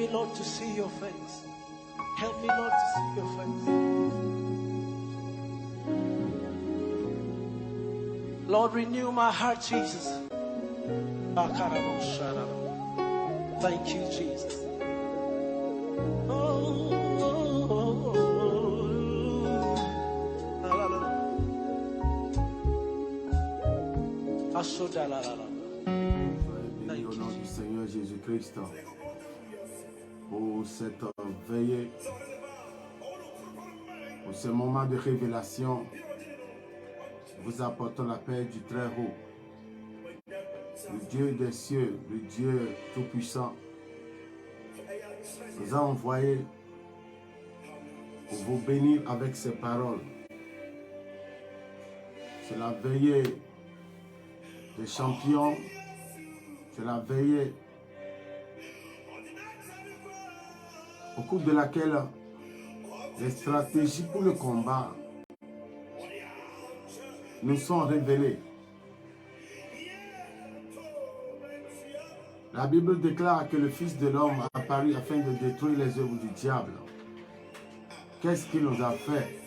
me, Lord, to see your face. Help me, Lord, to see your face. Lord, renew my heart, Jesus. Thank you, Jesus. Soyez bénis au nom du Seigneur Jésus-Christ pour cette veillée, pour ce moment de révélation. Vous apportons la paix du Très-Haut, le Dieu des cieux, le Dieu Tout-Puissant, nous a envoyé pour vous bénir avec ses paroles. C'est la veillée des champions, c'est la veillée au cours de laquelle les stratégies pour le combat nous sont révélées. La Bible déclare que le Fils de l'homme a apparu afin de détruire les œuvres du diable. Qu'est-ce qu'il nous a fait?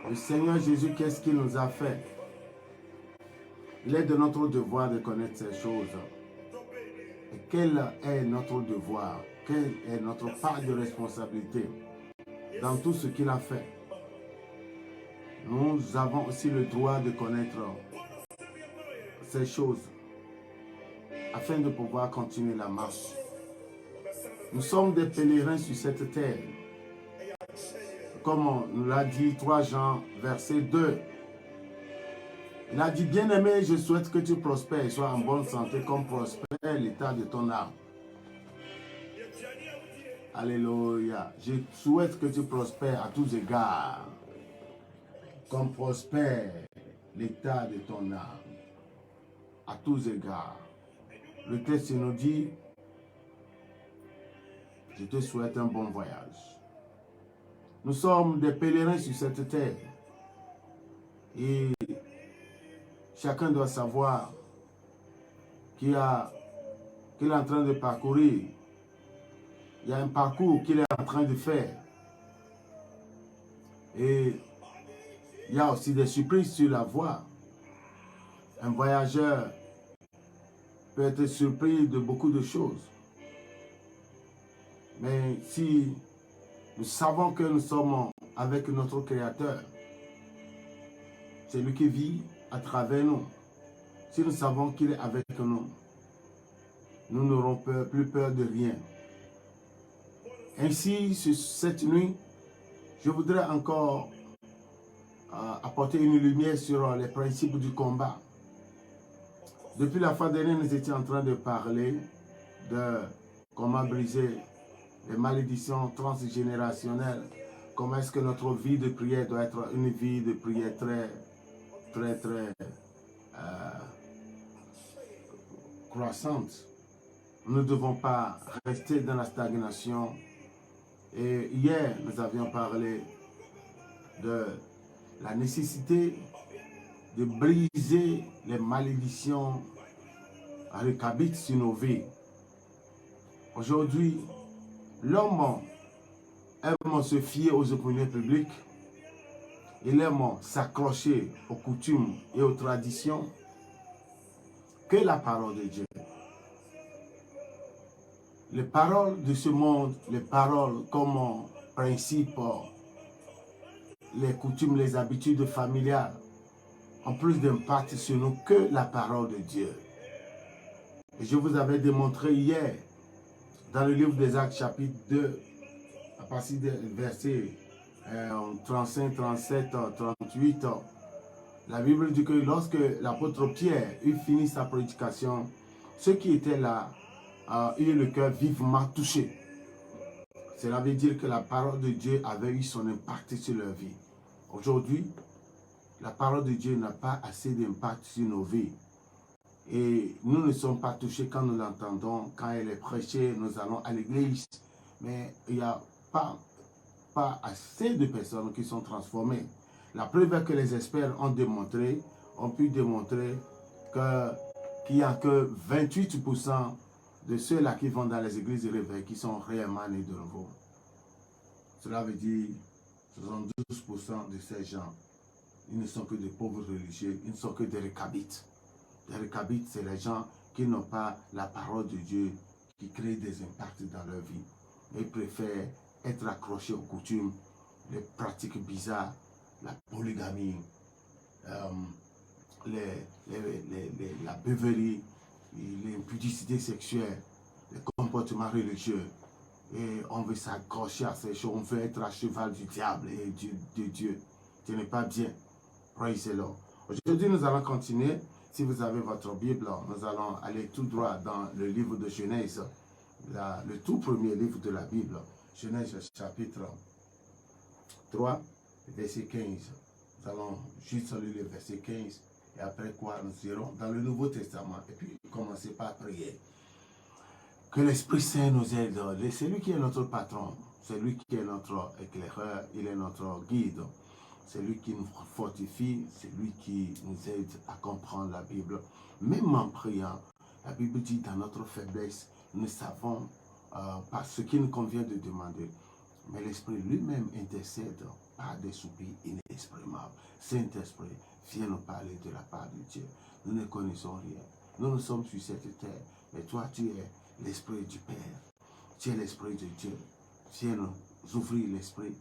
Le Seigneur Jésus, qu'est-ce qu'il nous a fait? Il est de notre devoir de connaître ces choses. Et quel est notre devoir? Quelle est notre part de responsabilité dans tout ce qu'il a fait? Nous avons aussi le droit de connaître ces choses afin de pouvoir continuer la marche. Nous sommes des pèlerins sur cette terre. Comme on nous l'a dit 3 Jean, verset 2. Il a dit, bien-aimé, je souhaite que tu prospères et sois en bonne santé comme prospère l'état de ton âme. Alléluia. Je souhaite que tu prospères à tous égards, comme prospère l'état de ton âme. À tous égards. Le texte nous dit, je te souhaite un bon voyage. Nous sommes des pèlerins sur cette terre. Et chacun doit savoir qu'il est en train de parcourir. Il y a un parcours qu'il est en train de faire. Et il y a aussi des surprises sur la voie. Un voyageur peut être surpris de beaucoup de choses. Mais si nous savons que nous sommes avec notre Créateur, c'est lui qui vit à travers nous. Si nous savons qu'il est avec nous, nous n'aurons plus peur de rien. Ainsi, cette nuit, je voudrais encore apporter une lumière sur les principes du combat. Depuis la fois dernière, nous étions en train de parler de comment briser les malédictions transgénérationnelles. Comment est-ce que notre vie de prière doit être une vie de prière très croissante. Nous ne devons pas rester dans la stagnation. Et hier, nous avions parlé de la nécessité de briser les malédictions qui habitent sur nos vies. Aujourd'hui, l'homme aime se fier aux opinions publiques. Il aime s'accrocher aux coutumes et aux traditions que la parole de Dieu. Les paroles de ce monde, les paroles comme principe, les coutumes, les habitudes familiales ont plus d'impact sur nous que la parole de Dieu. Et je vous avais démontré hier, dans le livre des Actes chapitre 2, à partir des versets 35, 37, 38, la Bible dit que lorsque l'apôtre Pierre eut fini sa prédication, ceux qui étaient là eurent le cœur vivement touché. Cela veut dire que la parole de Dieu avait eu son impact sur leur vie. Aujourd'hui, la parole de Dieu n'a pas assez d'impact sur nos vies. Et nous ne sommes pas touchés quand nous l'entendons, quand elle est prêchée, nous allons à l'église. Mais il n'y a pas assez de personnes qui sont transformées. La preuve est que les experts ont pu démontrer qu'il n'y a que 28% de ceux-là qui vont dans les églises de réveil, qui sont réellement nés de nouveau. Cela veut dire 72% de ces gens, ils ne sont que des pauvres religieux, ils ne sont que des récabites. Les récabites, c'est les gens qui n'ont pas la parole de Dieu, qui créent des impacts dans leur vie. Ils préfèrent être accrochés aux coutumes, les pratiques bizarres, la polygamie, la beuverie, l'impudicité sexuelle, les comportements religieux. Et on veut s'accrocher à ces choses, on veut être à cheval du diable et de Dieu. Ce n'est pas bien. Praise the Lord. Aujourd'hui, nous allons continuer. Si vous avez votre Bible, nous allons aller tout droit dans le livre de Genèse, le tout premier livre de la Bible. Genèse chapitre 3, verset 15. Nous allons juste lire le verset 15 et après quoi nous irons dans le Nouveau Testament et puis commencer par prier. Que l'Esprit Saint nous aide. C'est lui qui est notre patron, c'est lui qui est notre éclaireur, il est notre guide. C'est lui qui nous fortifie, c'est lui qui nous aide à comprendre la Bible. Même en priant, la Bible dit dans notre faiblesse, nous ne savons pas ce qu'il nous convient de demander. Mais l'Esprit lui-même intercède par des soupirs inexprimables. Saint-Esprit, viens nous parler de la part de Dieu. Nous ne connaissons rien. Nous sommes sur cette terre. Mais toi, tu es l'Esprit du Père. Tu es l'Esprit de Dieu. Viens nous ouvrir l'Esprit.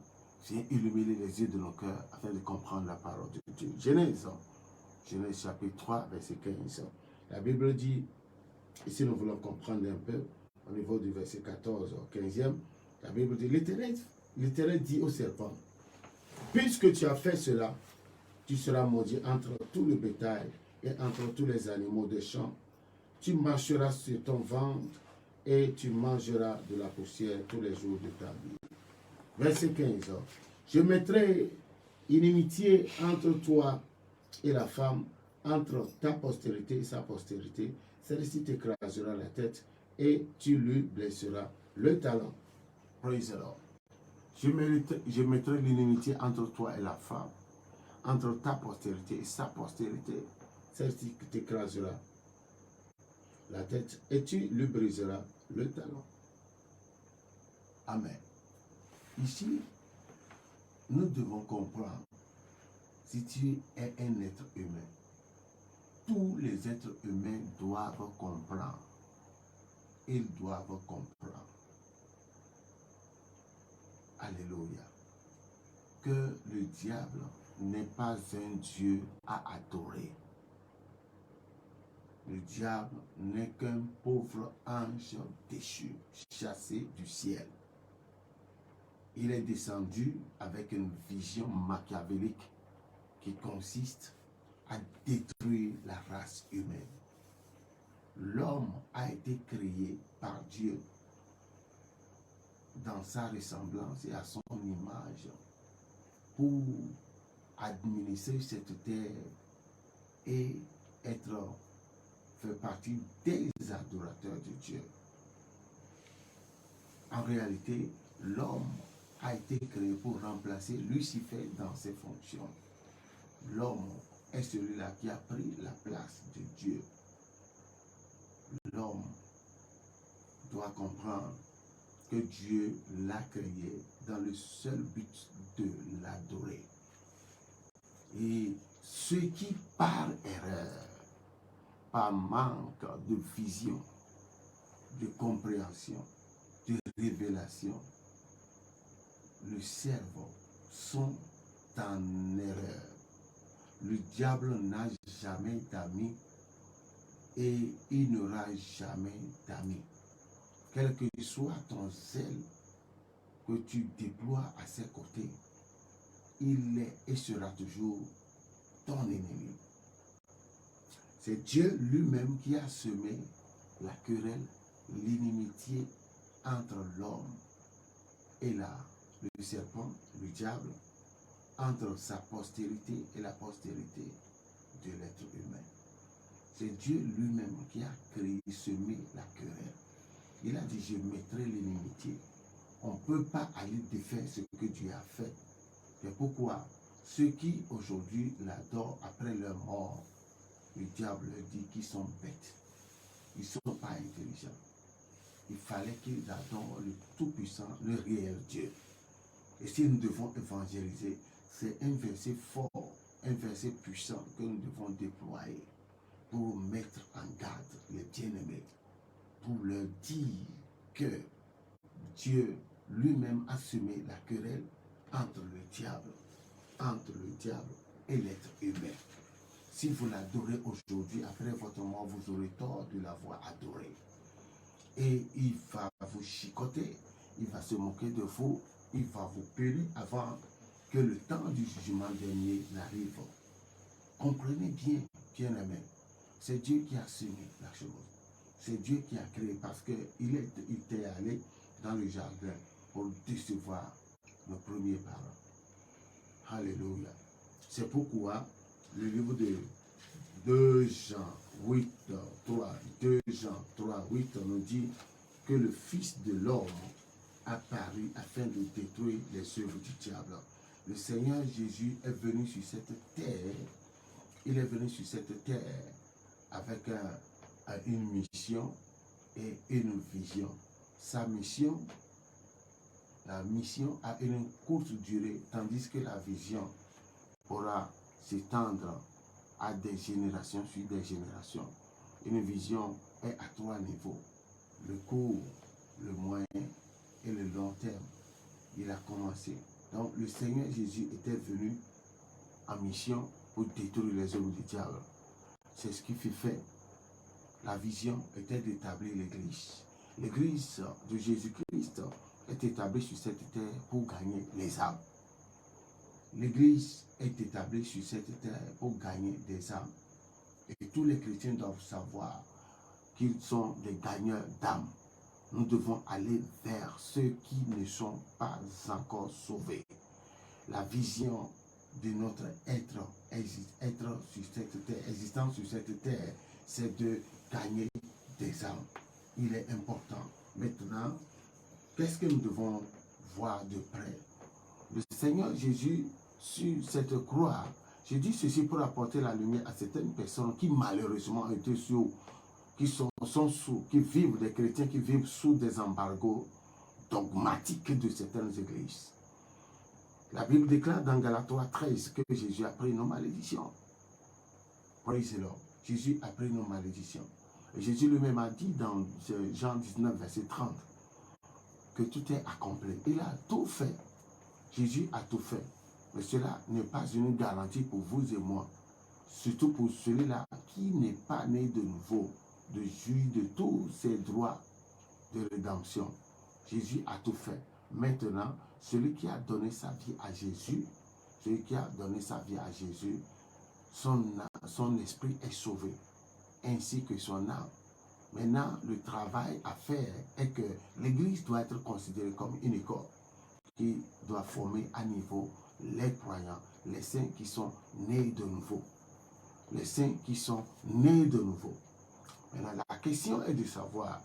Viens illuminer les yeux de nos cœurs afin de comprendre la parole de Dieu. Genèse chapitre 3, verset 15. La Bible dit, et si nous voulons comprendre un peu, au niveau du verset 14 au 15e, la Bible dit, l'Éternel dit au serpent, puisque tu as fait cela, tu seras maudit entre tout le bétail et entre tous les animaux des champs. Tu marcheras sur ton ventre et tu mangeras de la poussière tous les jours de ta vie. Verset 15. Je mettrai inimitié entre toi et la femme, entre ta postérité et sa postérité. Celle-ci t'écrasera la tête et tu lui blesseras le talon. Praise the Lord. Je mettrai l'inimitié entre toi et la femme, entre ta postérité et sa postérité. Celle-ci t'écrasera la tête et tu lui briseras le talon. Amen. Ici, nous devons comprendre, si tu es un être humain, tous les êtres humains doivent comprendre. Ils doivent comprendre. Alléluia. Que le diable n'est pas un Dieu à adorer. Le diable n'est qu'un pauvre ange déchu, chassé du ciel. Il est descendu avec une vision machiavélique qui consiste à détruire la race humaine. L'homme a été créé par Dieu dans sa ressemblance et à son image pour administrer cette terre et faire partie des adorateurs de Dieu. En réalité, l'homme a été créé pour remplacer Lucifer dans ses fonctions. L'homme est celui-là qui a pris la place de Dieu. L'homme doit comprendre que Dieu l'a créé dans le seul but de l'adorer. Et ceux qui par erreur, par manque de vision, de compréhension, de révélation, le cerveau sont en erreur. Le diable n'a jamais d'amis et il n'aura jamais d'amis. Quel que soit ton zèle que tu déploies à ses côtés, il est et sera toujours ton ennemi. C'est Dieu lui-même qui a semé la querelle, l'inimitié entre l'homme et le serpent, le diable, entre sa postérité et la postérité de l'être humain. C'est Dieu lui-même qui a créé, semé la querelle. Il a dit, je mettrai l'inimitié. On ne peut pas aller défaire ce que Dieu a fait. C'est pourquoi ceux qui aujourd'hui l'adorent après leur mort, le diable leur dit qu'ils sont bêtes. Ils ne sont pas intelligents. il fallait qu'ils adorent le Tout-Puissant, le réel Dieu. Et si nous devons évangéliser, c'est un verset fort, un verset puissant que nous devons déployer pour mettre en garde les bien-aimés, pour leur dire que Dieu lui-même a semé la querelle entre le diable et l'être humain. Si vous l'adorez aujourd'hui, après votre mort, vous aurez tort de l'avoir adoré. Et il va vous chicoter, il va se moquer de vous, il va vous périr avant que le temps du jugement dernier n'arrive. Comprenez bien, bien-aimé, c'est Dieu qui a semé la chose. C'est Dieu qui a créé parce qu'il était allé dans le jardin pour décevoir nos premiers parents. Alléluia. C'est pourquoi le livre de 2 Jean 8, 3, 2 Jean 3, 8 nous dit que le Fils de l'homme apparu afin de détruire les œuvres du diable. Le Seigneur Jésus est venu sur cette terre. Il est venu sur cette terre avec une mission et une vision. Sa mission, la mission a une courte durée, tandis que la vision pourra s'étendre à des générations sur des générations. Une vision est à 3 niveaux. Le court, le moyen et le long terme. Il a commencé. Donc le Seigneur Jésus était venu en mission pour détruire les œuvres du diable. C'est ce qui fut fait. La vision était d'établir l'Église. L'Église de Jésus-Christ est établie sur cette terre pour gagner les âmes. L'Église est établie sur cette terre pour gagner des âmes. Et tous les chrétiens doivent savoir qu'ils sont des gagneurs d'âmes. Nous devons aller vers ceux qui ne sont pas encore sauvés. La vision de notre être sur cette terre, existence sur cette terre, c'est de gagner des âmes. Il est important. Maintenant, qu'est-ce que nous devons voir de près? Le Seigneur Jésus, sur cette croix, je dis ceci pour apporter la lumière à certaines personnes qui malheureusement ont été sous, qui sont sous, qui vivent, des chrétiens qui vivent sous des embargos dogmatiques de certaines églises. La Bible déclare dans Galates 3:13 que Jésus a pris nos malédictions. Praise the Lord. Jésus a pris nos malédictions. Et Jésus lui-même a dit dans Jean 19, verset 30, que tout est accompli. Il a tout fait. Jésus a tout fait. Mais cela n'est pas une garantie pour vous et moi. Surtout pour celui-là qui n'est pas né de nouveau, de jouir de tous ses droits de rédemption. Jésus a tout fait. Maintenant, celui qui a donné sa vie à Jésus, son esprit est sauvé, ainsi que son âme. Maintenant, le travail à faire est que l'Église doit être considérée comme une école qui doit former à niveau les croyants, les saints qui sont nés de nouveau. Les saints qui sont nés de nouveau. Maintenant, la question est de savoir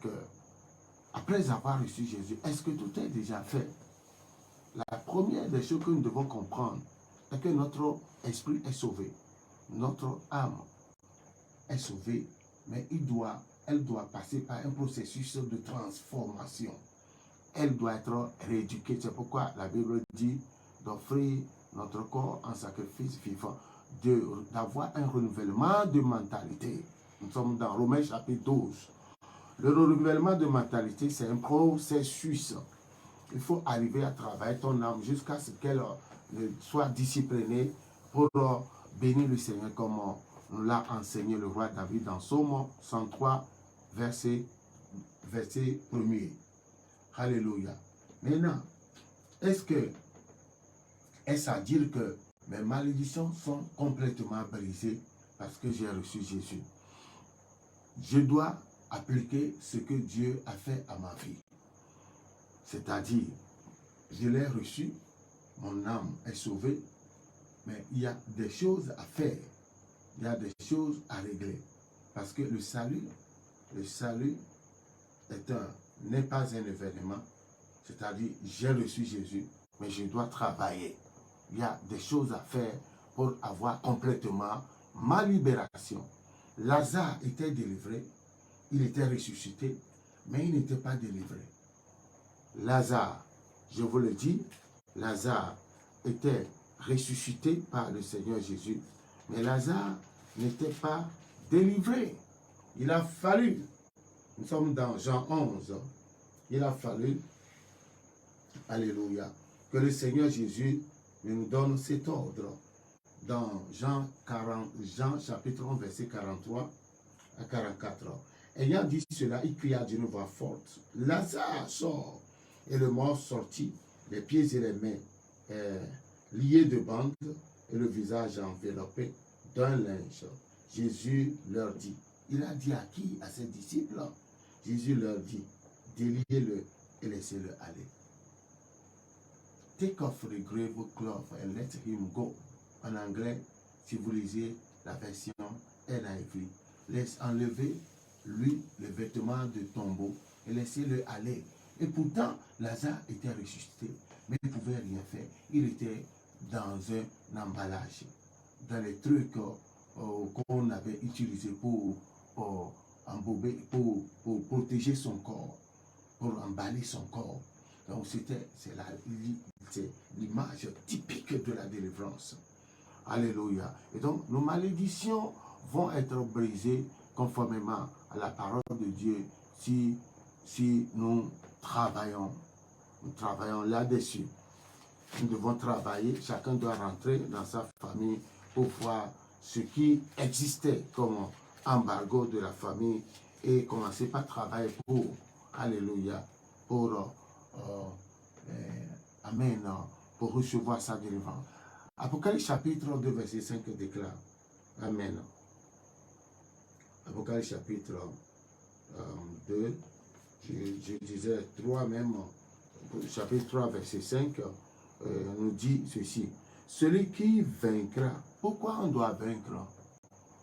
que, après avoir reçu Jésus, est-ce que tout est déjà fait? La première des choses que nous devons comprendre est que notre esprit est sauvé. Notre âme est sauvée, mais elle doit passer par un processus de transformation. Elle doit être rééduquée. C'est pourquoi la Bible dit d'offrir notre corps en sacrifice vivant, d'avoir un renouvellement de mentalité. Nous sommes dans Romains chapitre 12. Le renouvellement de mentalité, c'est un processus. Il faut arriver à travailler ton âme jusqu'à ce qu'elle soit disciplinée pour bénir le Seigneur comme nous l'a enseigné le roi David dans Psaume 103, verset 1er. Alléluia. Maintenant, est-ce à dire que mes malédictions sont complètement brisées parce que j'ai reçu Jésus? Je dois appliquer ce que Dieu a fait à ma vie. C'est-à-dire, je l'ai reçu, mon âme est sauvée, mais il y a des choses à faire, il y a des choses à régler. Parce que le salut n'est pas un événement, c'est-à-dire j'ai reçu Jésus, mais je dois travailler. Il y a des choses à faire pour avoir complètement ma libération. Lazare était délivré, il était ressuscité, mais il n'était pas délivré. Lazare, je vous le dis, Lazare était ressuscité par le Seigneur Jésus, mais Lazare n'était pas délivré. Il a fallu, nous sommes dans Jean 11, il a fallu, alléluia, que le Seigneur Jésus nous donne cet ordre. Dans Jean chapitre 1, verset 43 à 44. Ayant dit cela, il cria d'une voix forte, « Lazare, sort !» Et le mort sortit, les pieds et les mains liés de bandes et le visage enveloppé d'un linge. Jésus leur dit, il a dit à qui? À ses disciples. Jésus leur dit, déliez-le et laissez-le aller. Take off the grave cloth and let him go. En anglais, si vous lisez la version NIV, laisse enlever lui les vêtements de tombeau et laissez-le aller. Et pourtant, Lazare était ressuscité, mais il ne pouvait rien faire. Il était dans un emballage, dans les trucs qu'on avait utilisés pour embober, pour protéger son corps, pour emballer son corps. Donc c'est l'image typique de la délivrance. Alléluia. Et donc, nos malédictions vont être brisées conformément à la parole de Dieu si nous travaillons là-dessus. Nous devons travailler, chacun doit rentrer dans sa famille pour voir ce qui existait comme embargo de la famille et commencer par travailler pour, alléluia, pour, amen, pour recevoir sa délivrance. Apocalypse chapitre 2, verset 5 déclare, amen. Apocalypse chapitre 2, je disais 3 même, chapitre 3, verset 5, nous dit ceci. Celui qui vaincra, pourquoi on doit vaincre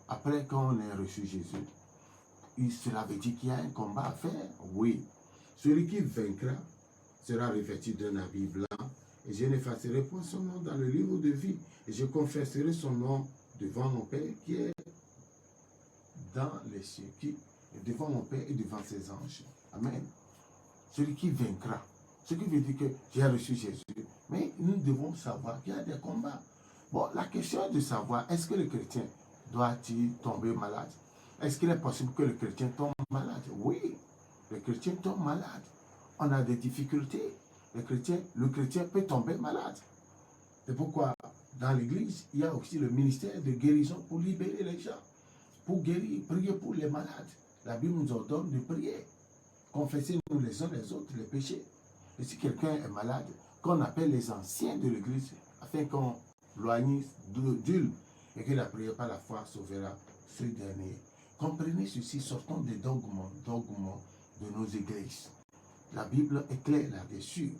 après qu'on ait reçu Jésus? Cela veut dire qu'il y a un combat à faire? Oui. Celui qui vaincra sera revêtu d'un habit blanc et je n'effacerai point son nom dans le livre de vie et je confesserai son nom devant mon Père qui est dans les cieux, devant mon Père et devant ses anges. Amen. Celui qui vaincra. Ce qui veut dire que j'ai reçu Jésus. Mais nous devons savoir qu'il y a des combats. Bon, la question est de savoir, est-ce que le chrétien doit-il tomber malade? Est-ce qu'il est possible que le chrétien tombe malade? Oui, le chrétien tombe malade. On a des difficultés. Le chrétien peut tomber malade. C'est pourquoi dans l'église, il y a aussi le ministère de guérison pour libérer les gens. Pour guérir, prier pour les malades. La Bible nous ordonne de prier. Confessez-nous les uns les autres les péchés. Et si quelqu'un est malade, qu'on appelle les anciens de l'église, afin qu'on loigne d'eux et que la prière par la foi sauvera ce dernier. Comprenez ceci, sortons des dogmes de nos églises. La Bible est claire là-dessus.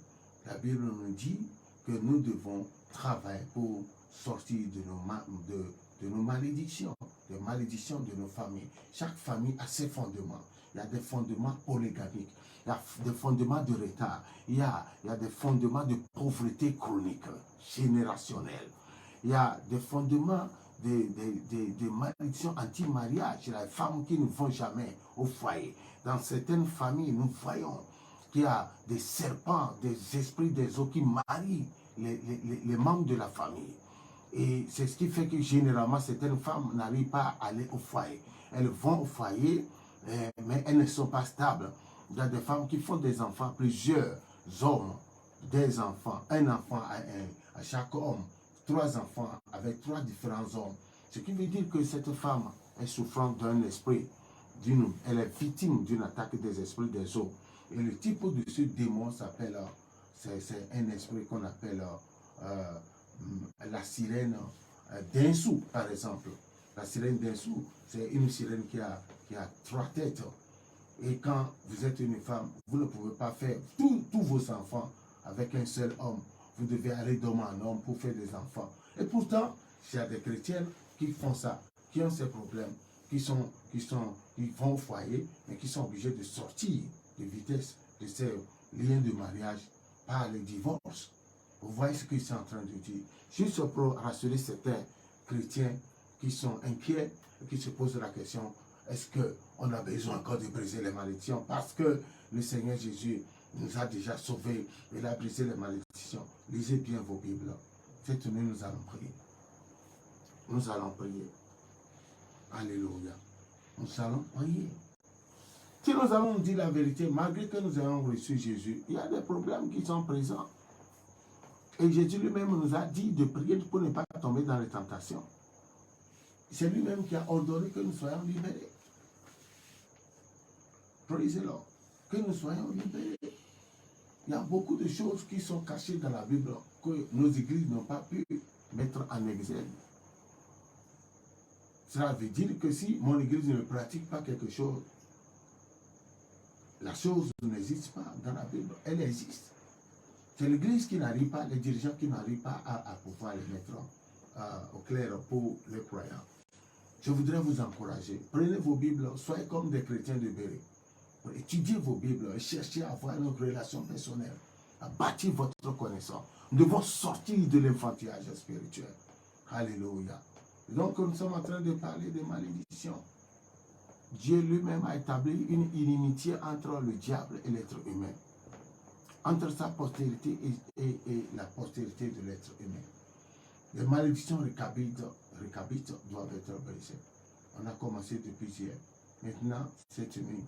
La Bible nous dit que nous devons travailler pour sortir de nos malédictions, des malédictions de nos familles. Chaque famille a ses fondements. Il y a des fondements polygamiques, il y a des fondements de retard, il y a des fondements de pauvreté chronique, générationnelle. Il y a des fondements de malédictions anti-mariage, les femmes qui ne vont jamais au foyer. Dans certaines familles, nous voyons qu'il y a des serpents, des esprits des eaux qui marient les membres de la famille. Et c'est ce qui fait que généralement, certaines femmes n'arrivent pas à aller au foyer. Elles vont au foyer, mais elles ne sont pas stables. Il y a des femmes qui font des enfants, plusieurs hommes, des enfants, un enfant à chaque homme, 3 enfants avec 3 différents hommes. Ce qui veut dire que cette femme est souffrante d'un esprit, elle est victime d'une attaque des esprits des eaux. Et le type de ce démon s'appelle, c'est un esprit qu'on appelle la sirène d'Insou, par exemple. La sirène d'Insou, c'est une sirène qui a 3 têtes. Et quand vous êtes une femme, vous ne pouvez pas faire tous vos enfants avec un seul homme. Vous devez aller d'homme en homme pour faire des enfants. Et pourtant, il y a des chrétiennes qui font ça, qui ont ces problèmes, qui vont au foyer, mais qui sont obligés de sortir de vitesse de ces liens de mariage par le divorce. Vous voyez ce que je suis en train de dire. Juste pour rassurer certains chrétiens qui sont inquiets et qui se posent la question, Est-ce qu'on a besoin encore de briser les malédictions? Parce que le Seigneur Jésus nous a déjà sauvés. Il a brisé les malédictions. Lisez bien vos Bibles. Cette nuit, nous allons prier. Nous allons prier. Alléluia. Nous allons prier. Si nous allons dire la vérité, malgré que nous ayons reçu Jésus, il y a des problèmes qui sont présents. Et Jésus lui-même nous a dit de prier pour ne pas tomber dans les tentations. C'est lui-même qui a ordonné que nous soyons libérés. Praise the Lord. Que nous soyons libérés. Il y a beaucoup de choses qui sont cachées dans la Bible que nos églises n'ont pas pu mettre en exergue. Cela veut dire que si mon église ne pratique pas quelque chose, la chose n'existe pas dans la Bible. Elle existe. C'est l'église qui n'arrive pas, les dirigeants qui n'arrivent pas à pouvoir les mettre au clair pour les croyants. Je voudrais vous encourager. Prenez vos Bibles, soyez comme des chrétiens de Béret. Étudiez vos Bibles et cherchez à avoir une relation personnelle, à bâtir votre connaissance. Nous devons sortir de l'enfantillage spirituel. Alléluia. Donc, nous sommes en train de parler des malédictions. Dieu lui-même a établi une inimitié entre le diable et l'être humain. Entre sa postérité et la postérité de l'être humain. Les malédictions récabites doivent être brisées. On a commencé depuis hier. Maintenant, cette nuit,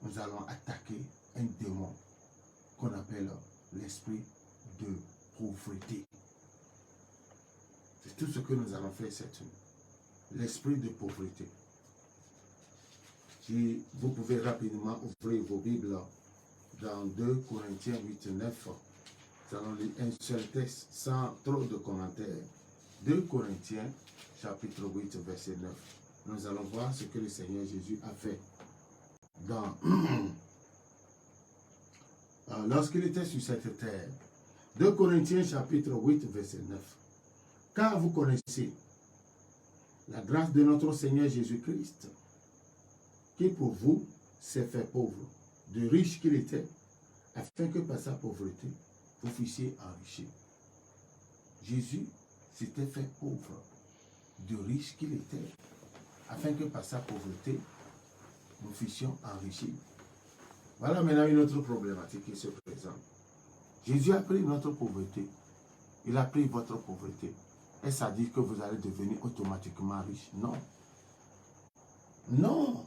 nous allons attaquer un démon qu'on appelle l'esprit de pauvreté. C'est tout ce que nous allons faire cette nuit. L'esprit de pauvreté. Si vous pouvez rapidement ouvrir vos Bibles dans 2 Corinthiens 8 et 9, nous allons lire un seul texte sans trop de commentaires. 2 Corinthiens chapitre 8 verset 9. Nous allons voir ce que le Seigneur Jésus a fait lorsqu'il était sur cette terre. 2 Corinthiens chapitre 8 verset 9. Car vous connaissez la grâce de notre Seigneur Jésus-Christ, qui pour vous s'est fait pauvre, de riche qu'il était, afin que par sa pauvreté, vous fussiez enrichis. Jésus s'était fait pauvre, de riche qu'il était, afin que par sa pauvreté, nous fussions enrichis. Voilà maintenant une autre problématique qui se présente. Jésus a pris notre pauvreté. Il a pris votre pauvreté. Est-ce à dire que vous allez devenir automatiquement riche? Non. Non.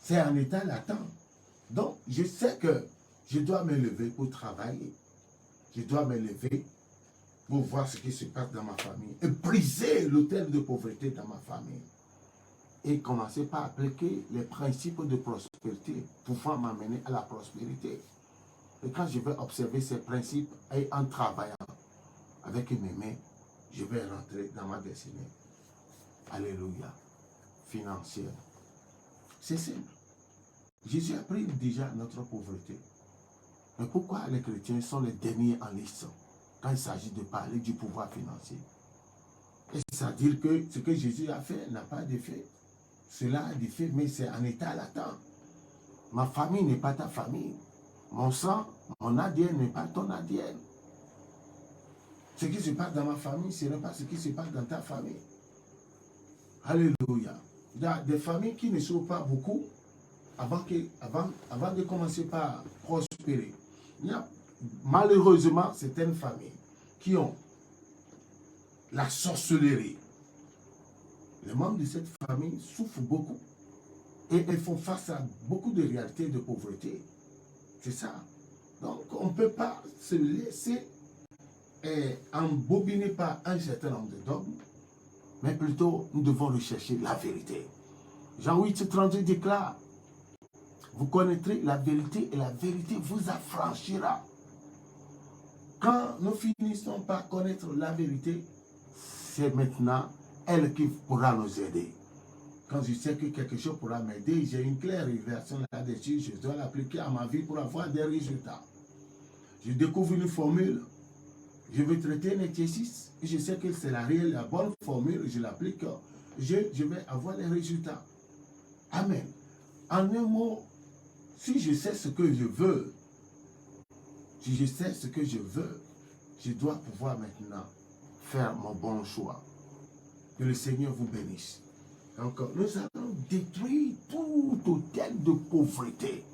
C'est un état latent. Donc, je sais que je dois me lever pour travailler. Je dois me lever pour voir ce qui se passe dans ma famille. Et briser l'autel de pauvreté dans ma famille. Et commencer par appliquer les principes de prospérité pour pouvoir m'amener à la prospérité. Et quand je vais observer ces principes et en travaillant avec mes mains, je vais rentrer dans ma destinée. Alléluia. Financière. C'est simple. Jésus a pris déjà notre pauvreté. Mais pourquoi les chrétiens sont les derniers en liste quand il s'agit de parler du pouvoir financier? C'est-à-dire que ce que Jésus a fait n'a pas d'effet. Cela a des faits, mais c'est en état latent. Ma famille n'est pas ta famille. Mon sang, mon ADN n'est pas ton ADN. Ce qui se passe dans ma famille, ce n'est pas ce qui se passe dans ta famille. Alléluia. Il y a des familles qui ne sauvent pas beaucoup avant de commencer par prospérer. Il y a malheureusement certaines familles qui ont la sorcellerie. Les membres de cette famille souffrent beaucoup et elles font face à beaucoup de réalités de pauvreté. C'est ça. Donc, on ne peut pas se laisser embobiner par un certain nombre de dogmes, mais plutôt, nous devons rechercher la vérité. Jean 8, 32 déclare, vous connaîtrez la vérité et la vérité vous affranchira. Quand nous finissons par connaître la vérité, c'est maintenant elle qui pourra nous aider. Quand je sais que quelque chose pourra m'aider, j'ai une claire révélation là-dessus, je dois l'appliquer à ma vie pour avoir des résultats. Je découvre une formule, je vais traiter un exercice, et je sais que c'est la bonne formule, je l'applique, je vais avoir les résultats. Amen. En un mot, si je sais ce que je veux, je dois pouvoir maintenant faire mon bon choix. Que le Seigneur vous bénisse. Donc, nous allons détruire tout hôtel de pauvreté.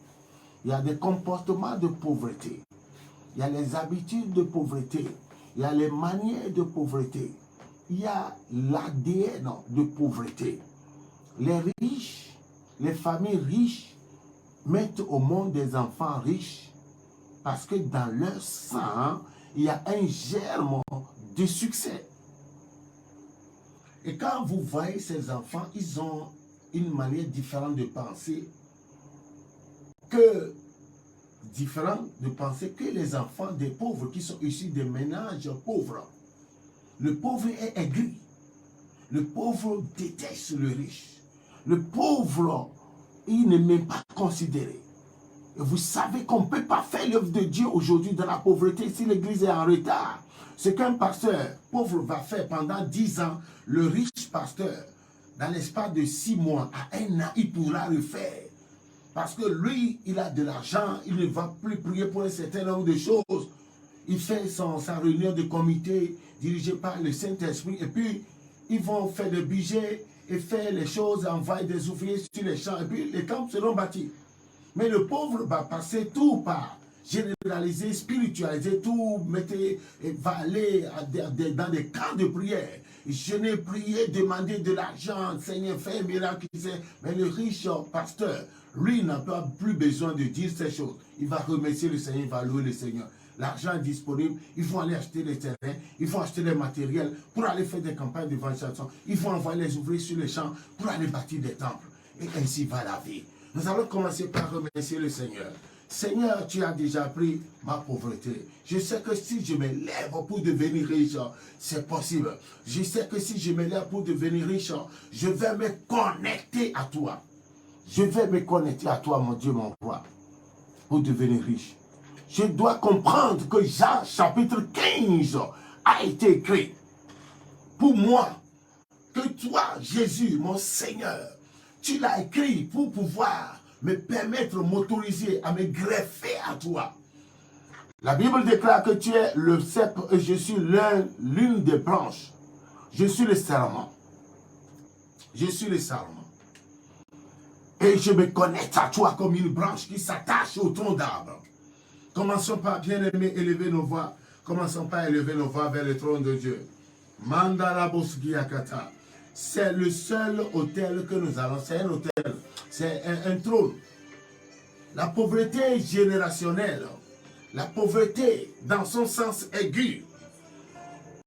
Il y a des comportements de pauvreté. Il y a les habitudes de pauvreté. Il y a les manières de pauvreté. Il y a l'ADN de pauvreté. Les riches, les familles riches mettent au monde des enfants riches parce que dans leur sang, il y a un germe de succès. Et quand vous voyez ces enfants, ils ont une manière différente de penser que les enfants des pauvres qui sont issus des ménages pauvres. Le pauvre est aigri. Le pauvre déteste le riche. Le pauvre, il ne m'est pas considéré. Et vous savez qu'on ne peut pas faire l'œuvre de Dieu aujourd'hui dans la pauvreté si l'église est en retard. Ce qu'un pasteur pauvre va faire pendant 10 ans, le riche pasteur, dans l'espace de 6 mois à 1 an, il pourra le faire. Parce que lui, il a de l'argent, il ne va plus prier pour un certain nombre de choses. Il fait sa réunion de comité dirigée par le Saint-Esprit et puis ils vont faire des budgets et faire les choses, envoyer des ouvriers sur les champs et puis les camps seront bâtis. Mais le pauvre va passer tout par généraliser, spiritualiser, tout mettre, va aller dans des camps de prière. Jeûner, prier, demander de l'argent, Seigneur, fais un miracle. Mais le riche pasteur, lui, n'a pas plus besoin de dire ces choses. Il va remercier le Seigneur, il va louer le Seigneur. L'argent est disponible, ils vont aller acheter des terrains, ils vont acheter des matériels pour aller faire des campagnes d'évangélisation. Ils vont envoyer les ouvriers sur les champs pour aller bâtir des temples. Et ainsi va la vie. Nous allons commencer par remercier le Seigneur. Seigneur, tu as déjà pris ma pauvreté. Je sais que si je me lève pour devenir riche, c'est possible. Je sais que si je me lève pour devenir riche, je vais me connecter à toi. Je vais me connecter à toi, mon Dieu, mon roi, pour devenir riche. Je dois comprendre que Jean chapitre 15 a été écrit pour moi. Que toi, Jésus, mon Seigneur, tu l'as écrit pour pouvoir me permettre, m'autoriser à me greffer à toi. La Bible déclare que tu es le cep et je suis l'une des branches. Je suis le sarment. Je suis le sarment. Et je me connecte à toi comme une branche qui s'attache au tronc d'arbre. Commençons par, bien-aimés, élever nos voix. Commençons par élever nos voix vers le trône de Dieu. Mandala Bosgiakata. C'est le seul autel que nous allons. C'est un autel. C'est un trône. La pauvreté générationnelle, la pauvreté dans son sens aigu,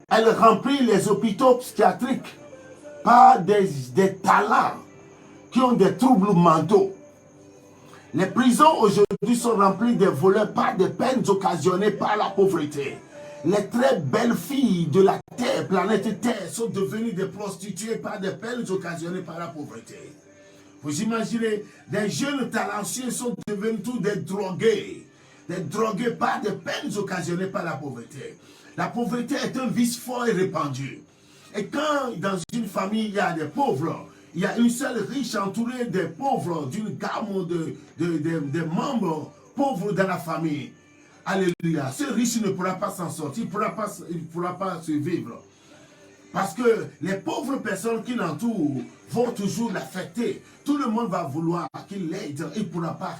elle remplit les hôpitaux psychiatriques par des talents qui ont des troubles mentaux. Les prisons aujourd'hui sont remplies de voleurs par des peines occasionnées par la pauvreté. Les très belles filles de la Terre, planète Terre, sont devenues des prostituées par des peines occasionnées par la pauvreté. Vous imaginez, des jeunes talentueux sont devenus tous des drogués par des peines occasionnées par la pauvreté. La pauvreté est un vice fort et répandu. Et quand dans une famille il y a des pauvres, il y a une seule riche entourée des pauvres, d'une gamme de membres pauvres dans la famille. Alléluia. Ce riche ne pourra pas s'en sortir, il ne pourra pas survivre. Parce que les pauvres personnes qui l'entourent vont toujours l'affecter. Tout le monde va vouloir qu'il l'aide, il ne pourra pas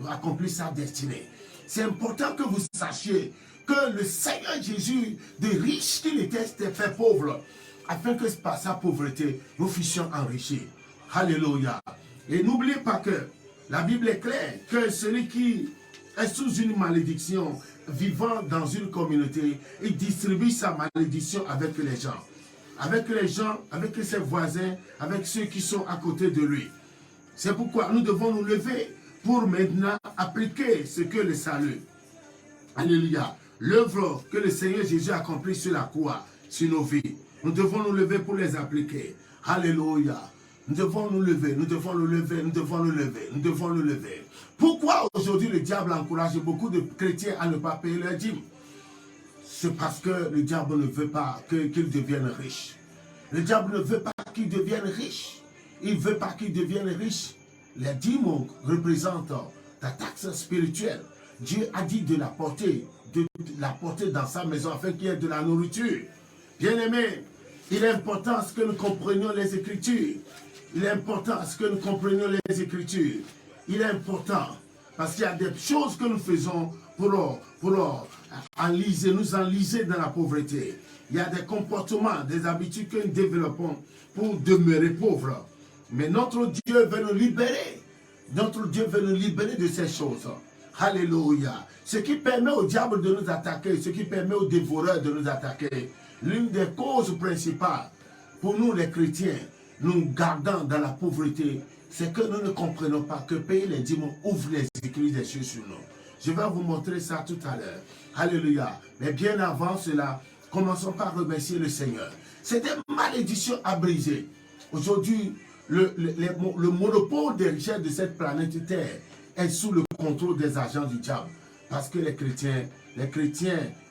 accomplir sa destinée. C'est important que vous sachiez que le Seigneur Jésus, des riches qu'il était, s'était fait pauvre, afin que par sa pauvreté, nous fussions enrichis. Alléluia. Et n'oubliez pas que la Bible est claire, que celui qui est sous une malédiction, vivant dans une communauté, il distribue sa malédiction avec les gens. Avec ses voisins, avec ceux qui sont à côté de lui. C'est pourquoi nous devons nous lever pour maintenant appliquer ce que le salut. Alléluia. L'œuvre que le Seigneur Jésus a accomplie sur la croix, sur nos vies. Nous devons nous lever pour les appliquer. Alléluia. Nous devons nous lever, nous devons nous lever, nous devons nous lever, nous devons nous lever. Pourquoi aujourd'hui le diable encourage beaucoup de chrétiens à ne pas payer leur dîme? C'est parce que le diable ne veut pas qu'ils deviennent riches. Le diable ne veut pas qu'ils deviennent riches. Il ne veut pas qu'ils deviennent riches. Les dîmes représentent la taxe spirituelle. Dieu a dit de la porter dans sa maison afin qu'il y ait de la nourriture. Bien-aimés, Il est important que nous comprenions les Écritures. Il est important que nous comprenions les Écritures. Il est important parce qu'il y a des choses que nous faisons pour nous enliser dans la pauvreté. Il y a des comportements, des habitudes que nous développons pour demeurer pauvres. Mais notre Dieu veut nous libérer. Notre Dieu veut nous libérer de ces choses. Alléluia. Ce qui permet au diable de nous attaquer, ce qui permet aux dévoreurs de nous attaquer, l'une des causes principales pour nous les chrétiens, nous gardant dans la pauvreté, c'est que nous ne comprenons pas que payer les dîmes ouvre les écrits des cieux sur nous. Je vais vous montrer ça tout à l'heure. Alléluia. Mais bien avant cela, commençons par remercier le Seigneur. C'est des malédictions à briser. Aujourd'hui, le monopole des richesses de cette planète Terre est sous le contrôle des agents du diable. Parce que les chrétiens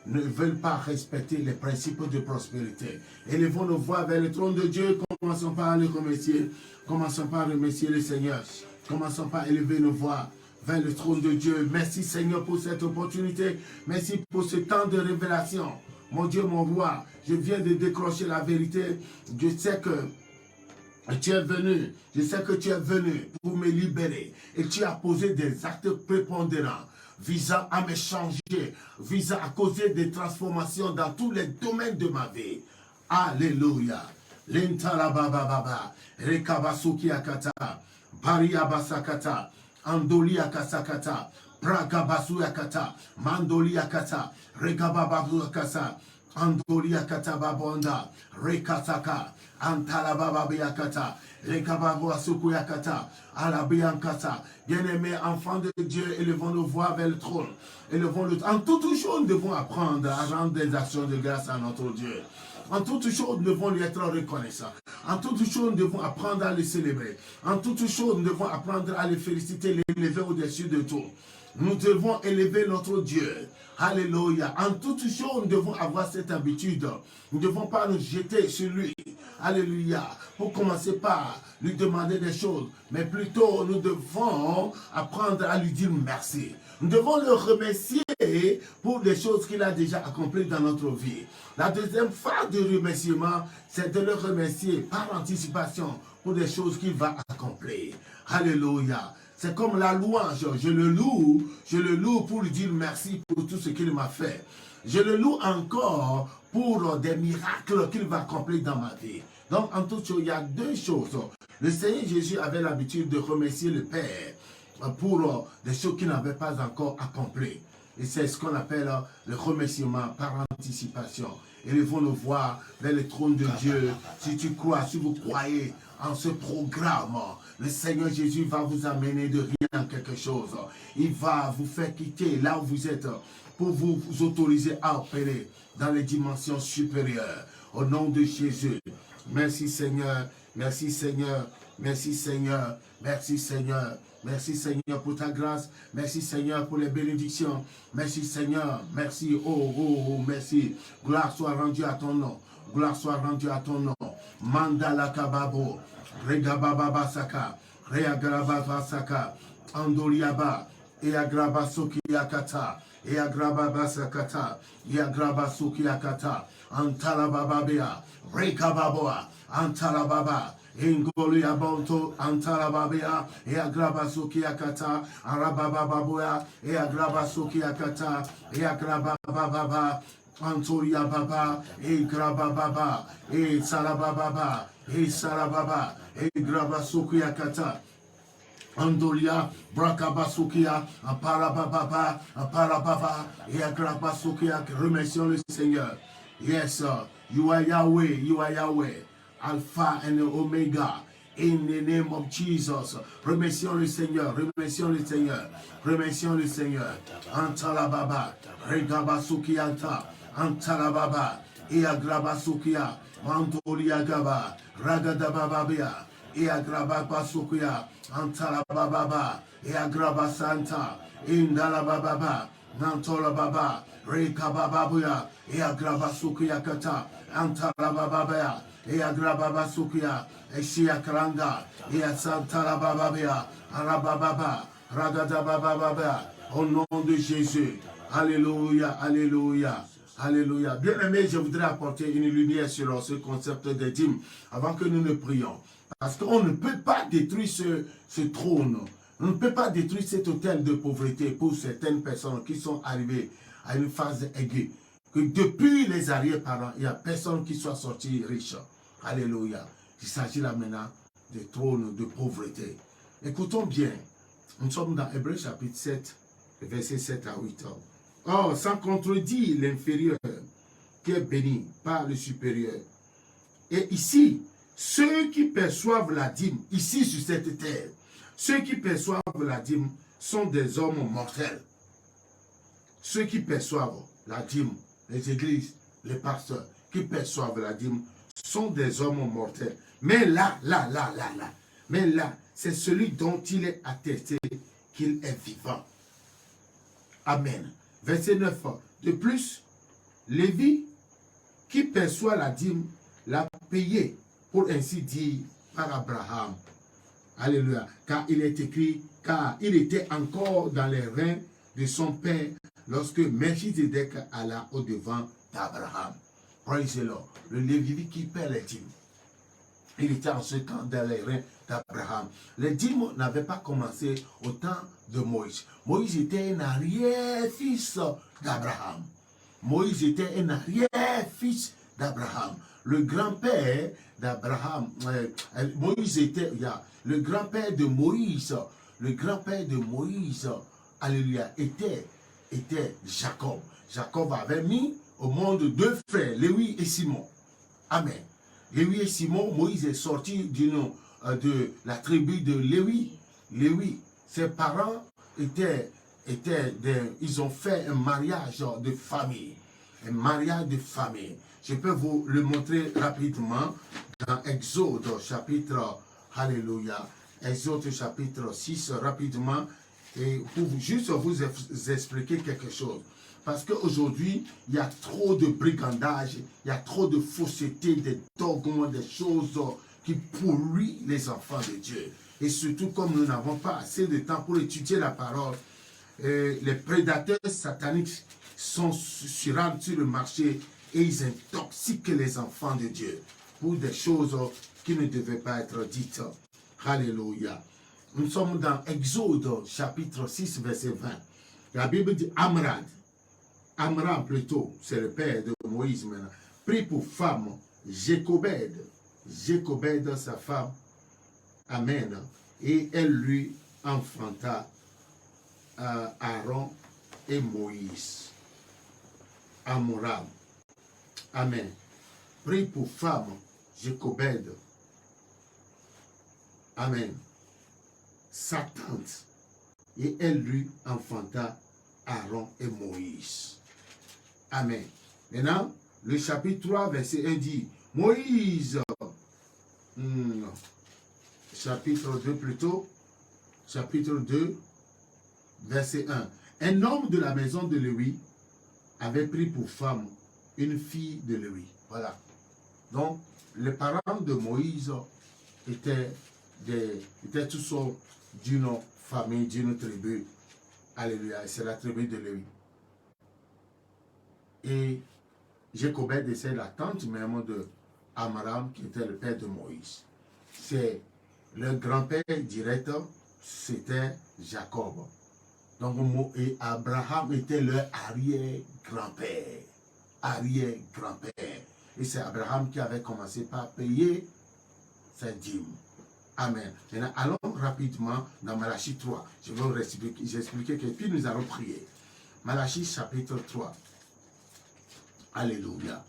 ne veulent pas respecter les principes de prospérité. Élevons nos voix vers le trône de Dieu. Commençons par le remercier. Commençons par remercier le Seigneur. Commençons par élever nos voix vers le trône de Dieu. Merci Seigneur pour cette opportunité. Merci pour ce temps de révélation. Mon Dieu, mon roi, je viens de décrocher la vérité. Je sais que tu es venu. Je sais que tu es venu pour me libérer. Et tu as posé des actes prépondérants visant à me changer, visant à causer des transformations dans tous les domaines de ma vie. Alléluia. Lentarabababa, Rekabasuki akata, Bariabasakata, Andoli akasakata, Pragabasu akata, Mandoli akata, Regabababu akasa, Andoli akata babonda, Rekasaka, Antalabababi akata, Rekababu asuku akata, Alabiankata. Bien-aimés, enfants de Dieu, élevons nos voix vers le trône. En toute chose, nous devons apprendre à rendre des actions de grâce à notre Dieu. En toutes choses, nous devons lui être reconnaissants. En toutes choses, nous devons apprendre à le célébrer. En toutes choses, nous devons apprendre à le féliciter, l'élever au-dessus de tout. Nous devons élever notre Dieu. Alléluia. En toutes choses, nous devons avoir cette habitude. Nous ne devons pas nous jeter sur lui. Alléluia. Pour commencer par lui demander des choses. Mais plutôt, nous devons apprendre à lui dire merci. Nous devons le remercier pour les choses qu'il a déjà accomplies dans notre vie. La deuxième phase de remerciement, c'est de le remercier par anticipation pour des choses qu'il va accomplir. Alléluia. C'est comme la louange. Je le loue pour lui dire merci pour tout ce qu'il m'a fait. Je le loue encore pour des miracles qu'il va accomplir dans ma vie. Donc, en toute chose, il y a deux choses. Le Seigneur Jésus avait l'habitude de remercier le Père pour des choses qu'il n'avait pas encore accomplies. Et c'est ce qu'on appelle le remerciement par anticipation. Élevons nos voix vers le trône de Dieu. Si tu crois, si vous croyez en ce programme, le Seigneur Jésus va vous amener de rien en quelque chose. Il va vous faire quitter là où vous êtes pour vous autoriser à opérer dans les dimensions supérieures. Au nom de Jésus. Merci Seigneur, merci Seigneur, merci Seigneur, merci Seigneur. Merci Seigneur pour ta grâce. Merci Seigneur pour les bénédictions. Merci Seigneur. Merci. Merci. Gloire soit rendue à ton nom. Gloire soit rendue à ton nom. Mandala kababo. Regababa saka. Reagrababa saka. Andoliaba. Eagraba soki akata. Eagrababa sakata. Eagraba soki akata. Antalabababea. Rekababoa. Antalababa. Ingoli abonto antalababea e agraba suki akata arababa baboya e agraba suki akata e agraba baba antoria baba e graba baba e salababa e salababa e graba suki akata Andolia, Brakabasukia, Amparababa, Amparababa, et Agrabasukia. Remercions le Seigneur. Yes, sir. You are Yahweh, you are Yahweh. Alpha and Omega, in the name of Jesus. Remercions le Seigneur, remercions le Seigneur, remercions le Seigneur. Antalababa, Regabasukianta, Antalababa, Eagrabasukia, Mantoliagaba, Ragadabababia, Eagrabasukia, Antalababa, Eagrabasanta, Indalababa, Nantolababa, Rekabababuya, Eagrabasukiakata, Antalababa, Eagrababasukia, Eshiakranga, Easantalababia, Arabababa, Ragadabababa, au nom de Jésus. Alléluia, alléluia. Alléluia. Bien-aimé, je voudrais apporter une lumière sur ce concept des dîmes avant que nous ne prions. Parce qu'on ne peut pas détruire ce trône. On ne peut pas détruire cet hôtel de pauvreté pour certaines personnes qui sont arrivées à une phase aiguë. Que depuis les arrière-parents, il n'y a personne qui soit sorti riche. Alléluia. Il s'agit là maintenant des trônes de pauvreté. Écoutons bien. Nous sommes dans Hébreux chapitre 7, versets 7 à 8. Or, sans contredire l'inférieur qui est béni par le supérieur. Et ici, ceux qui perçoivent la dîme, ici sur cette terre, ceux qui perçoivent la dîme sont des hommes mortels. Ceux qui perçoivent la dîme, les églises, les pasteurs, qui perçoivent la dîme, sont des hommes mortels. Mais là, mais là, c'est celui dont il est attesté qu'il est vivant. Amen. Verset 9. De plus, Lévi, qui perçoit la dîme, l'a payé, pour ainsi dire, par Abraham. Alléluia. Car il est écrit, car il était encore dans les reins de son père lorsque Melchizedek alla au-devant d'Abraham. Praise the Lord. Le Lévi qui paie les dîmes. Il était en ce temps dans les reins d'Abraham. Les dîmes n'avaient pas commencé au temps de Moïse. Moïse était un arrière-fils d'Abraham. Moïse était un arrière-fils d'Abraham. Le grand-père d'Abraham, Moïse était, le grand-père de Moïse, alléluia, était Jacob. Jacob avait mis au monde deux frères, Lévi et Simon. Amen. Lévi et Simon, Moïse est sorti de la tribu de Lévi. Lévi, ses parents ils ont fait un mariage de famille. Un mariage de famille. Je peux vous le montrer rapidement dans Exode chapitre, alléluia, Exode chapitre 6, rapidement, et pour juste vous expliquer quelque chose. Parce qu'aujourd'hui, il y a trop de brigandage, il y a trop de fausseté, des dogmes, des choses qui pourrissent les enfants de Dieu. Et surtout, comme nous n'avons pas assez de temps pour étudier la parole, les prédateurs sataniques sont sur le marché et ils intoxiquent les enfants de Dieu pour des choses qui ne devaient pas être dites. Alléluia. Nous sommes dans Exode chapitre 6, verset 20. La Bible dit Amram plutôt, c'est le père de Moïse maintenant, prit pour femme Jécobède, sa femme, amen, et elle lui enfanta Aaron et Moïse. Amram, amen, prit pour femme Jécobède, amen, sa tante, et elle lui enfanta Aaron et Moïse. Amen. Maintenant, le chapitre 3, verset 1 dit, Moïse, chapitre 2 plutôt, chapitre 2, verset 1. Un homme de la maison de Lévi avait pris pour femme une fille de Lévi. Voilà. Donc, les parents de Moïse étaient tous d'une famille, d'une tribu. Alléluia. C'est la tribu de Lévi. Et Jécobède, c'est la tante même de Amram, qui était le père de Moïse. C'est le grand-père direct, c'était Jacob. Donc, et Abraham était leur arrière-grand-père. Arrière-grand-père. Et c'est Abraham qui avait commencé par payer sa dîme. Amen. Maintenant, allons rapidement dans Malachie 3. Je vais vous expliquer que puis nous allons prier. Malachie chapitre 3. Alléluia.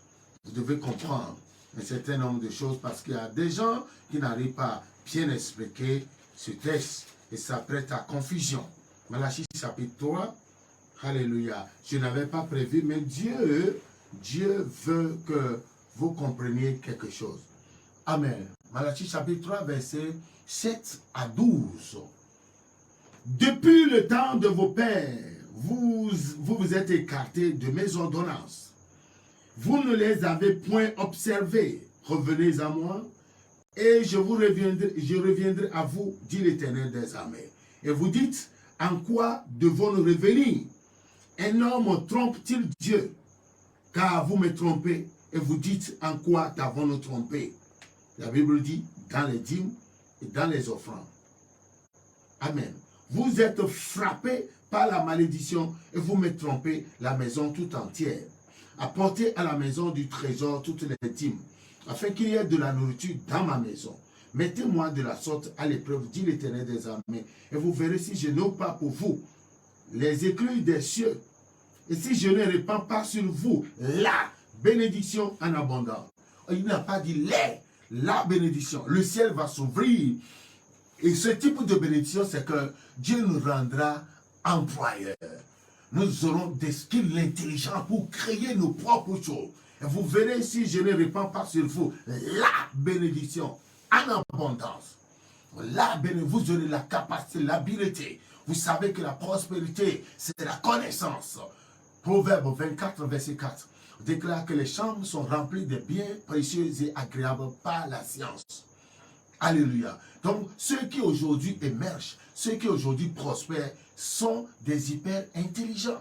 Vous devez comprendre un certain nombre de choses parce qu'il y a des gens qui n'arrivent pas à bien expliquer ce texte et ça prête à confusion. Malachie chapitre 3. Alléluia. Je n'avais pas prévu, mais Dieu veut que vous compreniez quelque chose. Amen. Malachie chapitre 3, versets 7 à 12. Depuis le temps de vos pères, vous vous êtes écartés de mes ordonnances. Vous ne les avez point observées. Revenez à moi, et je reviendrai à vous, dit l'Éternel des armées. Et vous dites, en quoi devons-nous revenir? Un homme trompe-t-il Dieu? car vous me trompez et vous dites en quoi t'avons-nous trompé. La Bible dit dans les dîmes et dans les offrandes. Amen. Vous êtes frappés par la malédiction et vous me trompez la maison tout entière. Apportez à la maison du trésor toutes les dîmes, afin qu'il y ait de la nourriture dans ma maison. Mettez-moi de la sorte à l'épreuve, dit l'Éternel des armées, et vous verrez si je n'ouvre pas pour vous les écluses des cieux, et si je ne répands pas sur vous la bénédiction en abondance. Il n'a pas dit la bénédiction. Le ciel va s'ouvrir. Et ce type de bénédiction, c'est que Dieu nous rendra employeurs. Nous aurons des skills intelligents pour créer nos propres choses. Et vous verrez si je ne répands pas sur vous la bénédiction en abondance. Vous aurez la capacité, l'habileté. Vous savez que la prospérité, c'est la connaissance. Proverbe 24, verset 4 déclare que les chambres sont remplies de biens précieux et agréables par la science. Alléluia. Donc, ceux qui aujourd'hui émergent, ceux qui aujourd'hui prospèrent, sont des hyper intelligents.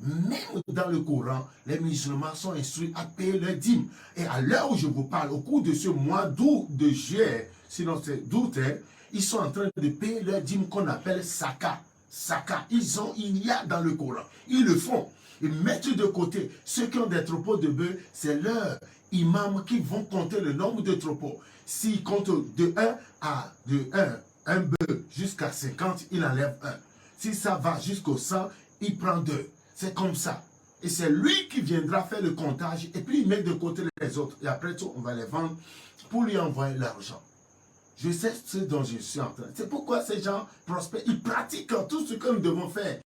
Même dans le Coran, les musulmans sont instruits à payer leurs dîmes. Et à l'heure où je vous parle, au cours de ce mois d'août, de juillet, sinon c'est d'août, ils sont en train de payer leurs dîmes qu'on appelle Saka. Saka, il y a dans le Coran. Ils le font. Ils mettent de côté. Ceux qui ont des troupeaux de bœufs, c'est leurs imams qui vont compter le nombre de troupeaux. S'ils comptent de 1 bœuf jusqu'à 50, il enlève 1. Si ça va jusqu'au 100, il prend 2. C'est comme ça. Et c'est lui qui viendra faire le comptage et puis il met de côté les autres. Et après tout, on va les vendre pour lui envoyer l'argent. Je sais ce dont je suis en train. C'est pourquoi ces gens prospèrent. Ils pratiquent tout ce que nous devons faire.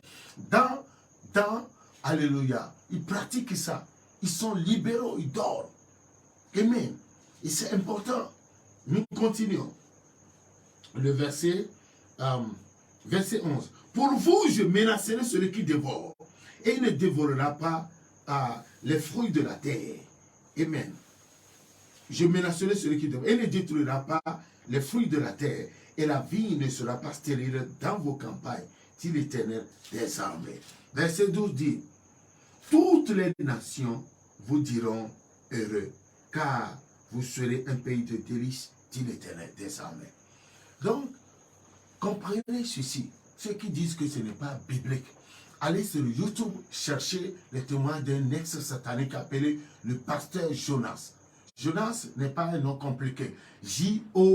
Alléluia. Ils pratiquent ça. Ils sont libéraux, ils dorment. Amen. Et c'est important. Nous continuons. Le verset 11. Pour vous, je menacerai celui qui dévore. Et il ne dévorera pas les fruits de la terre. Amen. Je menacerai celui qui dévore. Et il ne détruira pas les fruits de la terre. Et la vie ne sera pas stérile dans vos campagnes, dit l'Éternel des armées. Verset 12 dit, toutes les nations vous diront heureux, car vous serez un pays de délices, dit l'Éternel des armées. Donc, comprenez ceci. Ceux qui disent que ce n'est pas biblique, allez sur YouTube chercher les témoins d'un ex-satanique appelé le pasteur Jonas. Jonas n'est pas un nom compliqué. J-O-N-A-S.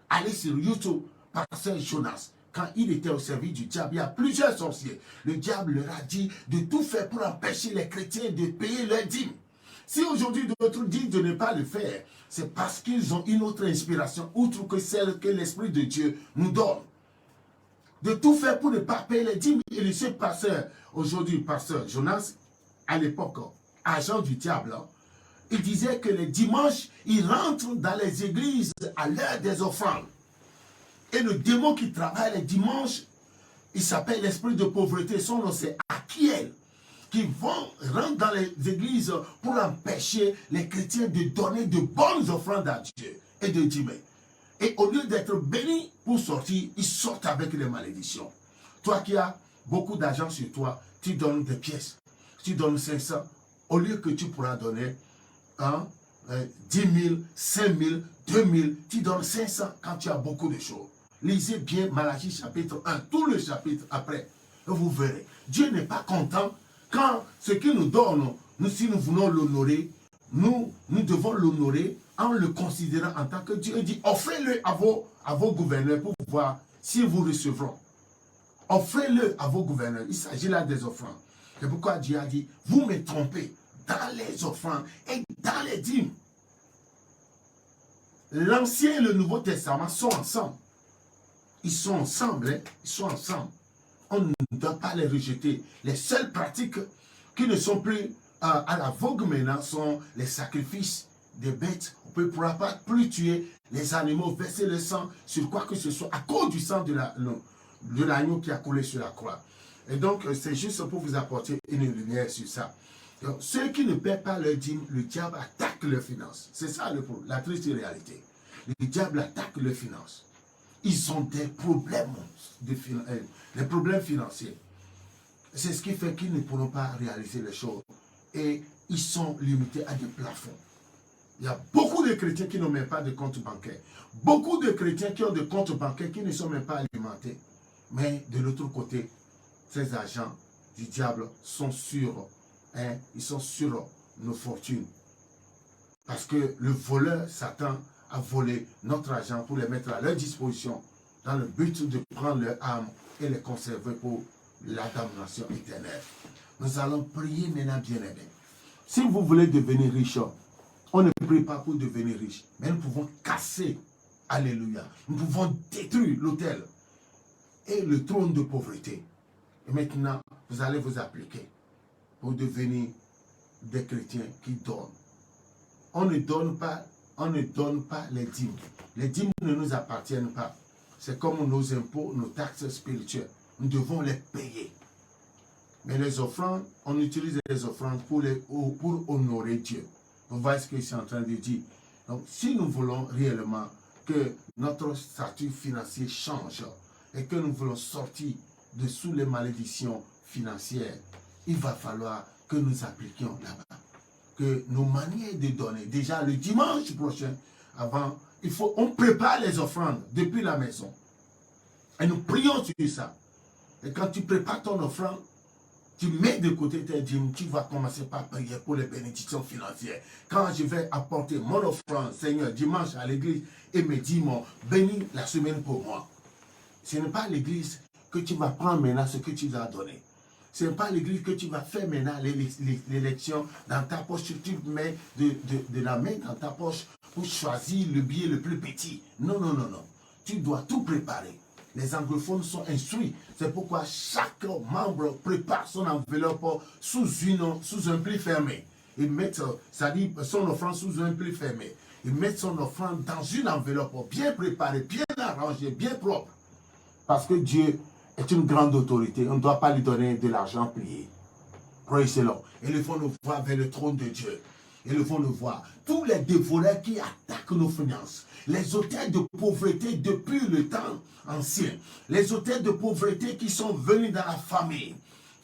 Allez sur YouTube, pasteur Jonas. Quand il était au service du diable, il y a plusieurs sorciers. Le diable leur a dit de tout faire pour empêcher les chrétiens de payer leurs dîmes. Si aujourd'hui d'autres disent de ne pas le faire, c'est parce qu'ils ont une autre inspiration, outre que celle que l'Esprit de Dieu nous donne. De tout faire pour ne pas payer les dîmes. Et ce pasteur, aujourd'hui, pasteur Jonas, à l'époque, agent du diable, il disait que les dimanches, il rentre dans les églises à l'heure des offrandes. Et le démon qui travaille les dimanches, il s'appelle l'esprit de pauvreté. Son nom c'est Achiel, qui rentre dans les églises pour empêcher les chrétiens de donner de bonnes offrandes à Dieu et de dîmer. Et au lieu d'être bénis pour sortir, ils sortent avec les malédictions. Toi qui as beaucoup d'argent sur toi, tu donnes des pièces. Tu donnes 500. Au lieu que tu pourras donner 10 000, 5 000, 2 000, tu donnes 500 quand tu as beaucoup de choses. Lisez bien Malachie chapitre 1, tout le chapitre après. Et vous verrez. Dieu n'est pas content quand ce qu'il nous donne, si nous voulons l'honorer, nous devons l'honorer en le considérant en tant que Dieu. Il dit, offrez-le à vos gouverneurs pour voir si vous recevront. Offrez-le à vos gouverneurs. Il s'agit là des offrandes. C'est pourquoi Dieu a dit, vous me trompez dans les offrandes et dans les dîmes. L'Ancien et le Nouveau Testament sont ensemble. Ils sont ensemble, hein? Ils sont ensemble. On ne doit pas les rejeter. Les seules pratiques qui ne sont plus à la vogue maintenant sont les sacrifices des bêtes. On ne pourra pas plus tuer les animaux, verser le sang sur quoi que ce soit à cause du sang de l'agneau qui a coulé sur la croix. Et donc, c'est juste pour vous apporter une lumière sur ça. Donc, ceux qui ne paient pas leur dîme, le diable attaque leurs finances. C'est ça la triste réalité. Le diable attaque leurs finances. Ils ont des problèmes, des problèmes financiers. C'est ce qui fait qu'ils ne pourront pas réaliser les choses. Et ils sont limités à des plafonds. Il y a beaucoup de chrétiens qui n'ont même pas de compte bancaire. Beaucoup de chrétiens qui ont des comptes bancaires qui ne sont même pas alimentés. Mais de l'autre côté, ces agents du diable sont sur, ils sont sur nos fortunes. Parce que le voleur, Satan, a volé notre argent pour les mettre à leur disposition dans le but de prendre leur âme et les conserver pour la damnation éternelle. Nous allons prier maintenant, bien-aimés. Si vous voulez devenir riche, on ne prie pas pour devenir riche, mais nous pouvons casser, alléluia, nous pouvons détruire l'autel et le trône de pauvreté. Et maintenant, vous allez vous appliquer pour devenir des chrétiens qui donnent. On ne donne pas les dîmes. Les dîmes ne nous appartiennent pas. C'est comme nos impôts, nos taxes spirituelles. Nous devons les payer. Mais les offrandes, on utilise les offrandes pour honorer Dieu. Vous voyez ce que je suis en train de dire. Donc, si nous voulons réellement que notre statut financier change et que nous voulons sortir de sous les malédictions financières, il va falloir que nous appliquions là-bas. Que nos manières de donner, déjà le dimanche prochain, avant, on prépare les offrandes depuis la maison. Et nous prions sur ça. Et quand tu prépares ton offrande, tu mets de côté tes dîmes, tu vas commencer par prier pour les bénédictions financières. Quand je vais apporter mon offrande, Seigneur, dimanche à l'église, et mes dîmes, bénis la semaine pour moi. Ce n'est pas à l'église que tu vas prendre maintenant ce que tu as donné. Ce n'est pas à l'église que tu vas faire maintenant l'élection dans ta poche. Tu mets de la main dans ta poche pour choisir le billet le plus petit. Non, non, non, non. Tu dois tout préparer. Les anglophones sont instruits. C'est pourquoi chaque membre prépare son enveloppe sous un pli fermé. Ils mettent son offrande sous un pli fermé. Ils mettent son offrande dans une enveloppe bien préparée, bien arrangée, bien propre. Parce que Dieu est une grande autorité. On ne doit pas lui donner de l'argent plié. Praise the Lord. Élevons nos voix vers le trône de Dieu. Élevons nos voix. Tous les dévoreurs qui attaquent nos finances, les autels de pauvreté depuis le temps ancien, les autels de pauvreté qui sont venus dans la famille,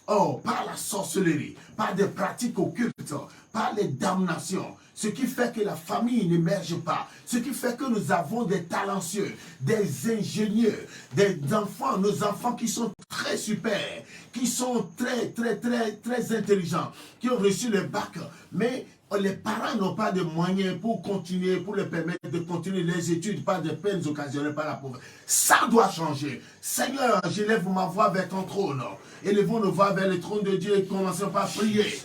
par la sorcellerie, par des pratiques occultes, par les damnations, ce qui fait que la famille n'émerge pas, ce qui fait que nous avons des talentueux, des ingénieurs, des enfants, nos enfants qui sont très super, qui sont très intelligents, qui ont reçu le bac, mais les parents n'ont pas de moyens pour continuer, pour les permettre de continuer les études par des peines occasionnées par la pauvreté. Ça doit changer. Seigneur, j'élève ma voix vers ton trône. Élevons nos voix vers le trône de Dieu et commençons par prier.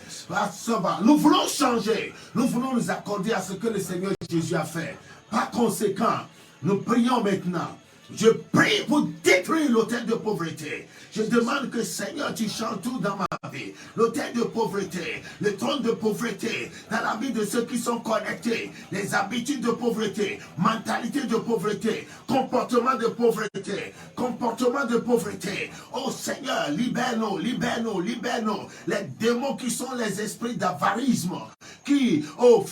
Nous voulons changer. Nous voulons nous accorder à ce que le Seigneur Jésus a fait. Par conséquent, nous prions maintenant. Je prie pour détruire l'autel de pauvreté. Je demande que Seigneur, tu changes tout dans ma vie. L'autel de pauvreté, le trône de pauvreté, dans la vie de ceux qui sont connectés, les habitudes de pauvreté, mentalité de pauvreté, comportement de pauvreté, Oh Seigneur, libère-nous, libère-nous, libère-nous. Les démons qui sont les esprits d'avarisme, qui font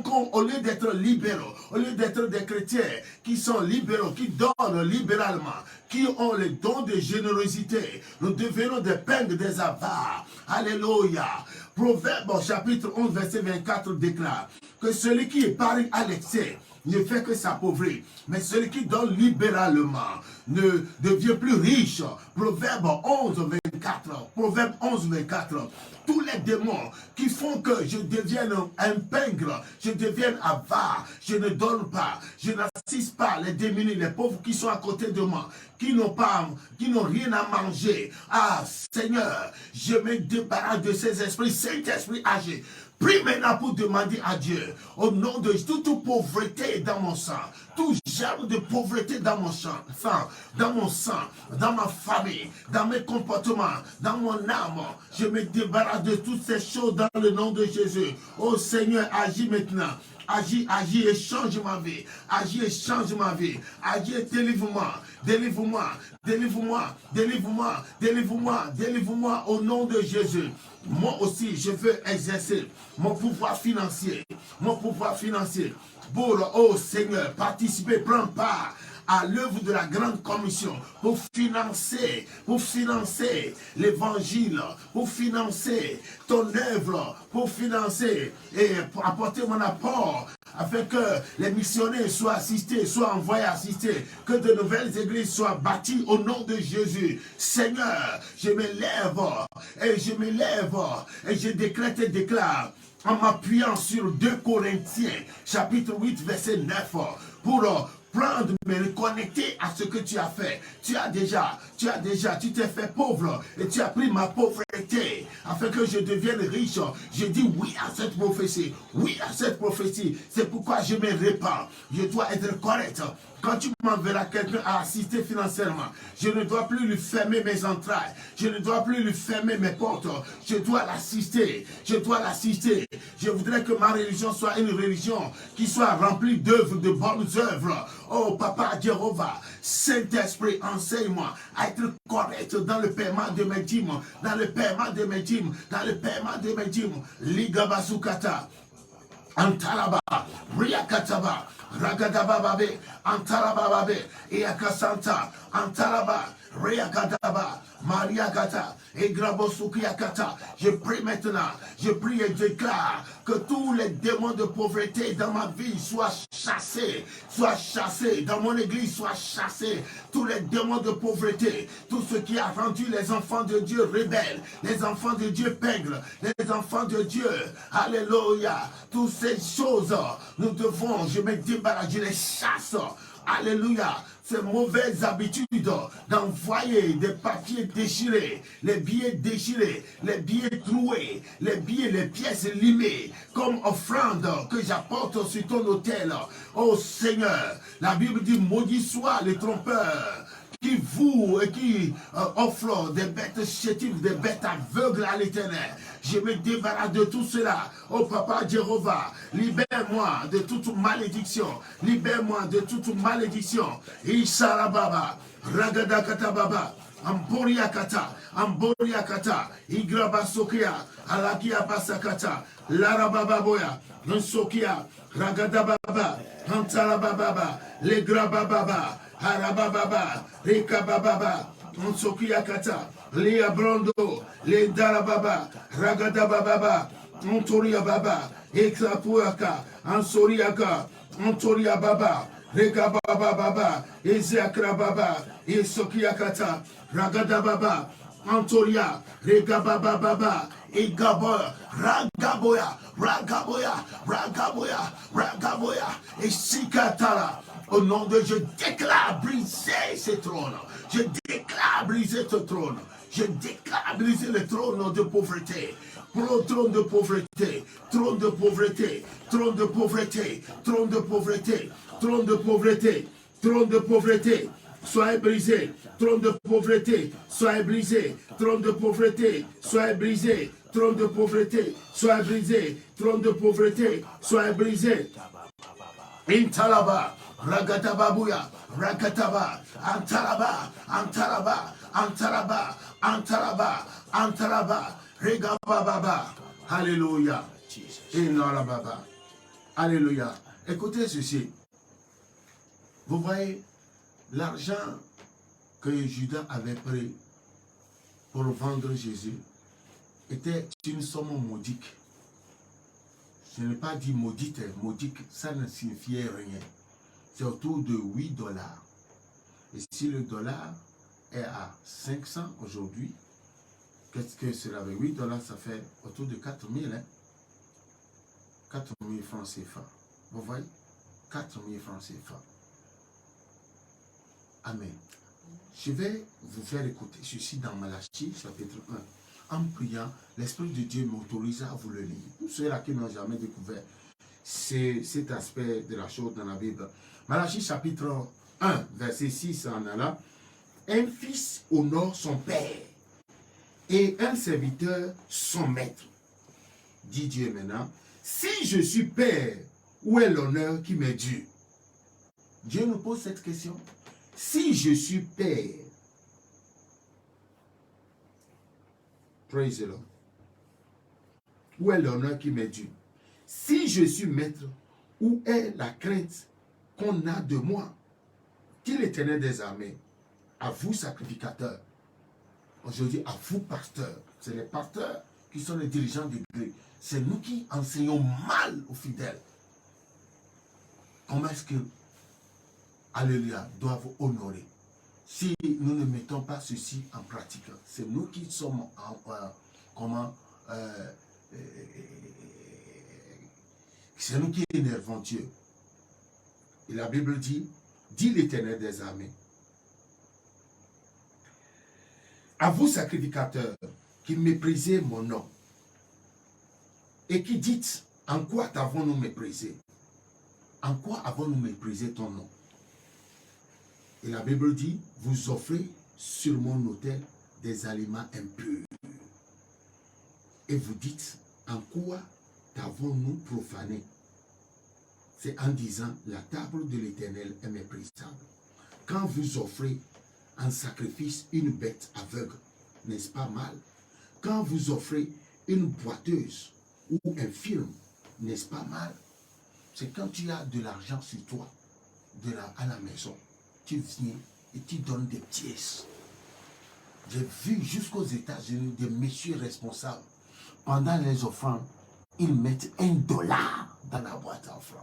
qu'au lieu d'être libéraux, au lieu d'être des chrétiens qui sont libéraux, qui donnent libéralement, qui ont le don de générosité, nous devenons des peines, des avares. Alléluia. Proverbe chapitre 11 verset 24 déclare que celui qui épargne à l'excès ne fait que s'appauvrir, mais celui qui donne libéralement ne devient plus riche. Proverbe 11 24. Proverbe 11 24. Tous les démons qui font que je devienne un pingre, je devienne avare, je ne donne pas, je n'assiste pas les démunis, les pauvres qui sont à côté de moi, qui n'ont rien à manger. Ah Seigneur, je me débarrasse de ces esprits, Saint-Esprit âgé. Prie maintenant pour demander à Dieu, au nom de toute pauvreté dans mon sang, tout germe de pauvreté dans mon sang, dans ma famille, dans mes comportements, dans mon âme, je me débarrasse de toutes ces choses dans le nom de Jésus. Oh Seigneur, agis maintenant. Agis et change ma vie. Agis et change ma vie. Agis et délivre-moi. Délivre-moi. Délivre-moi. Délivre-moi. Délivre-moi. Délivre-moi au nom de Jésus. Moi aussi, je veux exercer mon pouvoir financier. Mon pouvoir financier. Pour, oh Seigneur, participer, prendre part à l'œuvre de la grande commission, pour financer l'évangile, pour financer ton œuvre, pour financer et pour apporter mon apport, afin que les missionnaires soient assistés, soient envoyés assister, que de nouvelles églises soient bâties au nom de Jésus. Seigneur, je m'élève et je décrète et déclare, en m'appuyant sur 2 Corinthiens, chapitre 8, verset 9, pour prendre, me reconnecter à ce que tu as fait. Tu t'es fait pauvre et tu as pris ma pauvreté afin que je devienne riche. Je dis oui à cette prophétie, oui à cette prophétie. C'est pourquoi je me répands. Je dois être correct. Quand tu m'enverras quelqu'un à assister financièrement, je ne dois plus lui fermer mes entrailles. Je ne dois plus lui fermer mes portes. Je dois l'assister. Je dois l'assister. Je voudrais que ma religion soit une religion qui soit remplie d'œuvres, de bonnes œuvres. Oh, Papa Jéhovah, Saint-Esprit, enseigne-moi à être correct dans le paiement de mes dîmes, dans le paiement de mes dîmes, dans le paiement de mes dîmes. Ligabasukata, Antalaba, Riakataba, Ragadabababe, Antalabababe, Iakasanta, Antalaba, Riakadaba, Mariagata, et Grabosukiakata. Je prie maintenant, je prie et déclare que tous les démons de pauvreté dans ma vie soient chassés, dans mon église soient chassés, tous les démons de pauvreté, tout ce qui a rendu les enfants de Dieu rebelles, les enfants de Dieu pègres, les enfants de Dieu, alléluia, toutes ces choses, nous devons, je me débarrasse, je les chasse, alléluia, ces mauvaises habitudes d'envoyer des papiers déchirés, les billets déchirés, les billets troués, les pièces limées, comme offrande que j'apporte sur ton autel. Oh Seigneur, la Bible dit, maudit soit les trompeurs qui vouent et qui offrent des bêtes chétives, des bêtes aveugles à l'Éternel. Je me débarrasse de tout cela. Oh Papa Jéhovah, libère-moi de toute malédiction. Libère-moi de toute malédiction. Isharababa, Ragadakatababa, Amboriakata, Igrabasokia, Alakia Basakata, Larabababoya, Nsokia, Ragadababa, Antarababa, Legrabababa, Harabababa, Rekabababa, Nsokiakata, Lia Brondo, Le Darababa, Ragadababa, Ontoria Baba, Ekrapuaka, Ansoriaka, Ontoria Baba, Regababa Baba, Ezeakra Baba, Esokiakata, Ragadababa, Antoria, Regababa Baba, Egaba, Ragaboya, Ragaboya, Ragaboya, Ragaboya, et Sikatara. Au nom de Dieu, je déclare briser ce trône. Je déclare briser ce trône. Je déclare briser le trône de pauvreté. Trône de pauvreté, trône de pauvreté, trône de pauvreté, trône de pauvreté, trône de pauvreté, trône de pauvreté. Soyez brisé, trône de pauvreté, soyez brisé, trône de pauvreté, soyez brisé, trône de pauvreté, soyez brisé, trône de pauvreté, soyez brisé. Intalaba, Ragatababuya, Ragataba, Antalaba, Antalaba, Antalaba, Antalaba, Antalaba, Regababa. Alléluia. Inalababa. Alléluia. Écoutez ceci. Vous voyez, l'argent que Judas avait pris pour vendre Jésus était une somme modique. Je n'ai pas dit maudite, modique, ça ne signifiait rien. C'est autour de 8 dollars. Et si le dollar est à 500 aujourd'hui, qu'est-ce que cela veut? 8 dollars, ça fait autour de 4000, hein? 4000 francs CFA. Vous voyez? 4000 francs CFA. Amen. Je vais vous faire écouter ceci dans Malachie, chapitre 1. En priant, l'Esprit de Dieu m'autorise à vous le lire. Pour ceux-là qui n'ont jamais découvert cet aspect de la chose dans la Bible. Malachie, chapitre 1, verset 6 en allant. Un fils honore son père et un serviteur son maître. Dit Dieu maintenant, si je suis père, où est l'honneur qui m'est dû? Dieu nous pose cette question. Si je suis père, praise the Lord, où est l'honneur qui m'est dû? Si je suis maître, où est la crainte qu'on a de moi? dit l'Éternel des armées, à vous sacrificateurs, aujourd'hui à vous pasteurs, c'est les pasteurs qui sont les dirigeants d'église, c'est nous qui enseignons mal aux fidèles. Comment est-ce que, alléluia, doivent honorer? Si nous ne mettons pas ceci en pratique, c'est nous qui sommes c'est nous qui énervons Dieu. Et la Bible dit l'Éternel des armées, à vous sacrificateurs qui méprisez mon nom et qui dites, en quoi t'avons-nous méprisé? En quoi avons-nous méprisé ton nom? Et la Bible dit, vous offrez sur mon autel des aliments impurs. Et vous dites, en quoi t'avons-nous profané? C'est en disant, la table de l'Éternel est méprisable. Quand vous offrez en sacrifice une bête aveugle, n'est-ce pas mal? Quand vous offrez une boiteuse ou infirme, n'est-ce pas mal? C'est quand tu as de l'argent sur toi, à la maison, tu viens et tu donnes des pièces. J'ai vu jusqu'aux États-Unis des messieurs responsables. Pendant les offrandes, ils mettent $1 dans la boîte à offrande.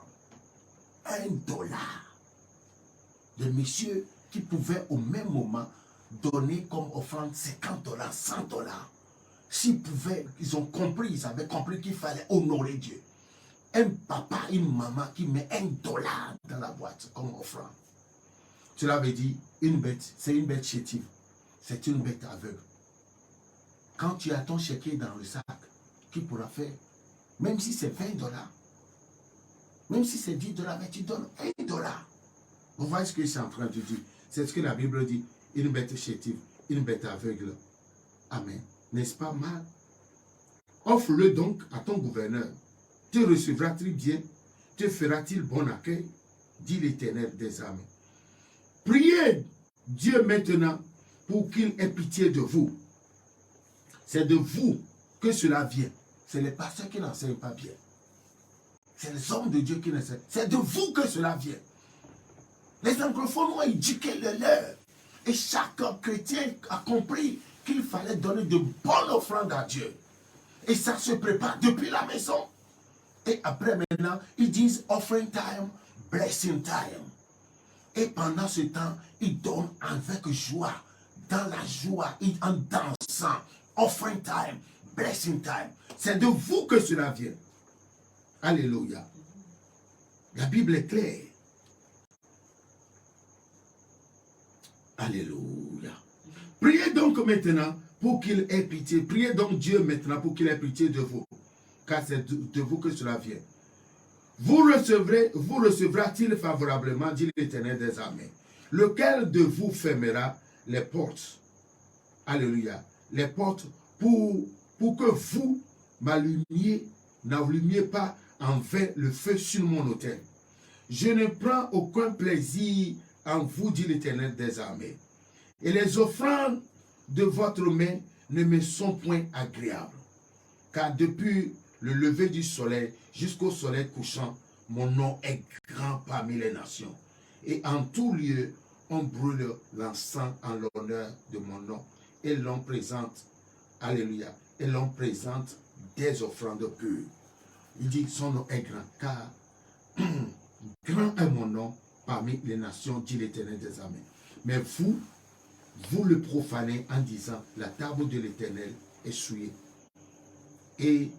$1. Des messieurs qui pouvaient au même moment donner comme offrande $50, $100. S'ils pouvaient, ils ont compris, ils avaient compris qu'il fallait honorer Dieu. Un papa, une maman qui met $1 dans la boîte comme offrande. Cela veut dire, une bête, c'est une bête chétive. C'est une bête aveugle. Quand tu as ton chéquier dans le sac, qui pourra faire, même si c'est $20, même si c'est $10, mais tu donnes $1. Vous voyez ce que je suis en train de dire? C'est ce que la Bible dit, une bête chétive, une bête aveugle. Amen. N'est-ce pas mal? Offre-le donc à ton gouverneur. Te recevra-t-il bien? Te fera-t-il bon accueil? Dit l'Éternel des armées. Priez Dieu maintenant pour qu'il ait pitié de vous. C'est de vous que cela vient. C'est les pasteurs qui n'enseignent pas bien. C'est les hommes de Dieu qui n'enseignent. C'est de vous que cela vient. Les anglophones ont éduqué le leur. Et chaque chrétien a compris qu'il fallait donner de bonnes offrandes à Dieu. Et ça se prépare depuis la maison. Et après maintenant, ils disent offering time, blessing time. Et pendant ce temps, ils donnent avec joie, dans la joie, en dansant. Offering time, blessing time. C'est de vous que cela vient. Alléluia. La Bible est claire. Alléluia. Priez donc maintenant pour qu'il ait pitié. Priez donc Dieu maintenant pour qu'il ait pitié de vous. Car c'est de vous que cela vient. Vous recevra-t-il favorablement, dit l'Éternel des armées. Lequel de vous fermera les portes? Alléluia. Les portes pour que vous n'allumiez pas en vain le feu sur mon autel. Je ne prends aucun plaisir en vous, dit l'Éternel des armées. Et les offrandes de votre main ne me sont point agréables. Car depuis le lever du soleil jusqu'au soleil couchant, mon nom est grand parmi les nations. Et en tout lieu, on brûle l'encens en l'honneur de mon nom. Et l'on présente, alléluia, et l'on présente des offrandes pures. Il dit, son nom est grand, car grand est mon nom parmi les nations, dit l'Éternel des armées. Mais vous le profanez en disant, la table de l'Éternel est souillée. Et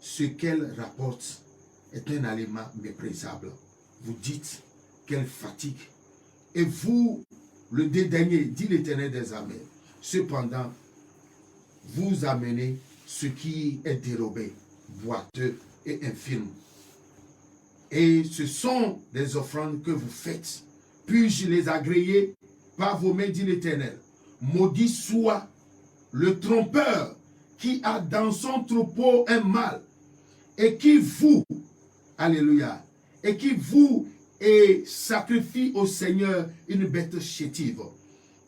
ce qu'elle rapporte est un aliment méprisable. Vous dites qu'elle fatigue. Et vous le dédaignez, dit l'Éternel des armées. Cependant, vous amenez ce qui est dérobé, boiteux et infirme. Et ce sont des offrandes que vous faites. Puis-je les agréer par vos mains, dit l'Éternel. Maudit soit le trompeur qui a dans son troupeau un mâle et qui vous, alléluia, et qui vous et sacrifie au Seigneur une bête chétive.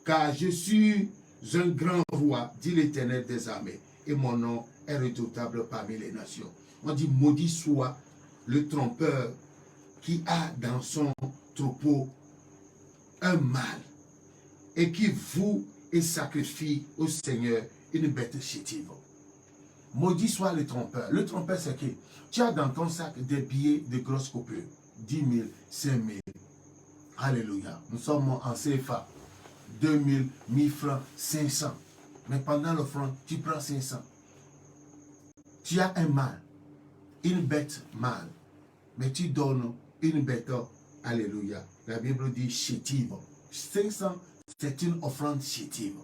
Car je suis un grand roi, dit l'Éternel des armées, et mon nom est redoutable parmi les nations. On dit, maudit soit le trompeur qui a dans son troupeau un mâle et qui voue et sacrifie au Seigneur une bête chétive. Maudit soit le trompeur. Le trompeur, c'est que tu as dans ton sac des billets de grosses coupures. 10 000, 5 000. Alléluia. Nous sommes en CFA. 2 000, 1000 francs, 500. Mais pendant l'offrande, tu prends 500. Tu as un mâle, une bête mâle. Mais tu donnes une bête, alléluia. La Bible dit chétive. 500, c'est une offrande chétive.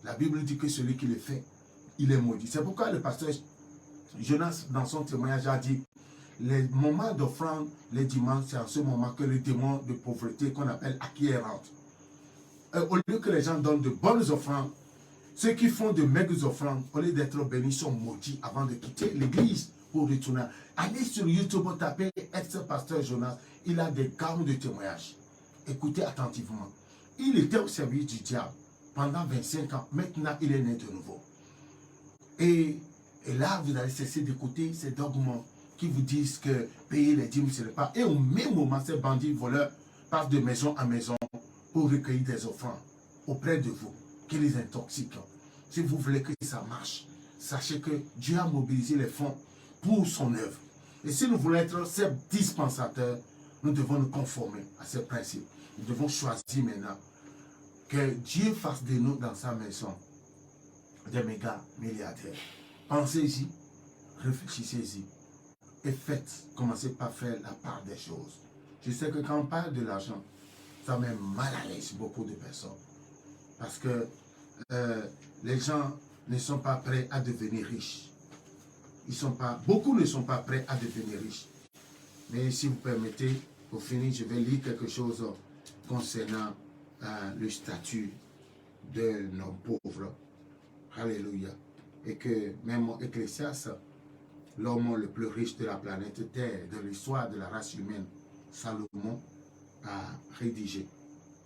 La Bible dit que celui qui le fait, il est maudit. C'est pourquoi le pasteur Jonas, dans son témoignage, a dit les moments d'offrande, les dimanches, c'est en ce moment que le démon de pauvreté qu'on appelle acquiert rentre. Au lieu que les gens donnent de bonnes offrandes, ceux qui font de maigres offrandes, au lieu d'être bénis, sont maudits avant de quitter l'église pour retourner. Allez sur YouTube, tapez ex-pasteur Jonas, il a des gammes de témoignages. Écoutez attentivement. Il était au service du diable pendant 25 ans. Maintenant, il est né de nouveau. Et là, vous allez cesser d'écouter ces dogmes qui vous disent que payer les dîmes, ce n'est pas. Et au même moment, ces bandits voleurs passent de maison en maison pour recueillir des offrandes auprès de vous, qui les intoxiquent. Si vous voulez que ça marche, sachez que Dieu a mobilisé les fonds pour son œuvre. Et si nous voulons être ces dispensateurs, nous devons nous conformer à ces principes. Nous devons choisir maintenant que Dieu fasse de nous dans sa maison des méga milliardaires. Pensez-y, réfléchissez-y et faites, commencez par faire la part des choses. Je sais que quand on parle de l'argent, ça met mal à l'aise beaucoup de personnes. Parce que les gens ne sont pas prêts à devenir riches. Beaucoup ne sont pas prêts à devenir riches. Mais si vous permettez, pour finir, je vais lire quelque chose concernant le statut d'un homme pauvre. Alléluia. Et que même Ecclésiaste, l'homme le plus riche de la planète Terre, de l'histoire de la race humaine, Salomon, a rédigé.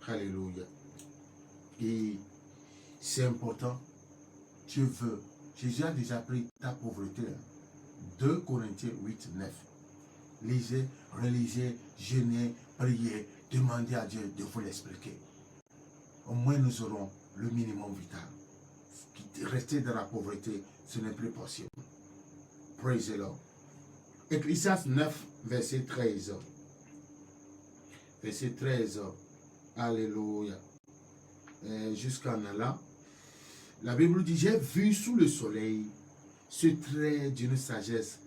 Alléluia. Et c'est important. Dieu veut. Jésus a déjà pris ta pauvreté. 2 Corinthiens 8, 9. Lisez, relisez, jeûnez, priez, demandez à Dieu de vous l'expliquer. Au moins nous aurons le minimum vital. Rester dans la pauvreté, ce n'est plus possible. Praise the Lord. Ecclésiaste 9, verset 13. Verset 13. Alléluia. Jusqu'en allant, la Bible dit, j'ai vu sous le soleil ce trait d'une sagesse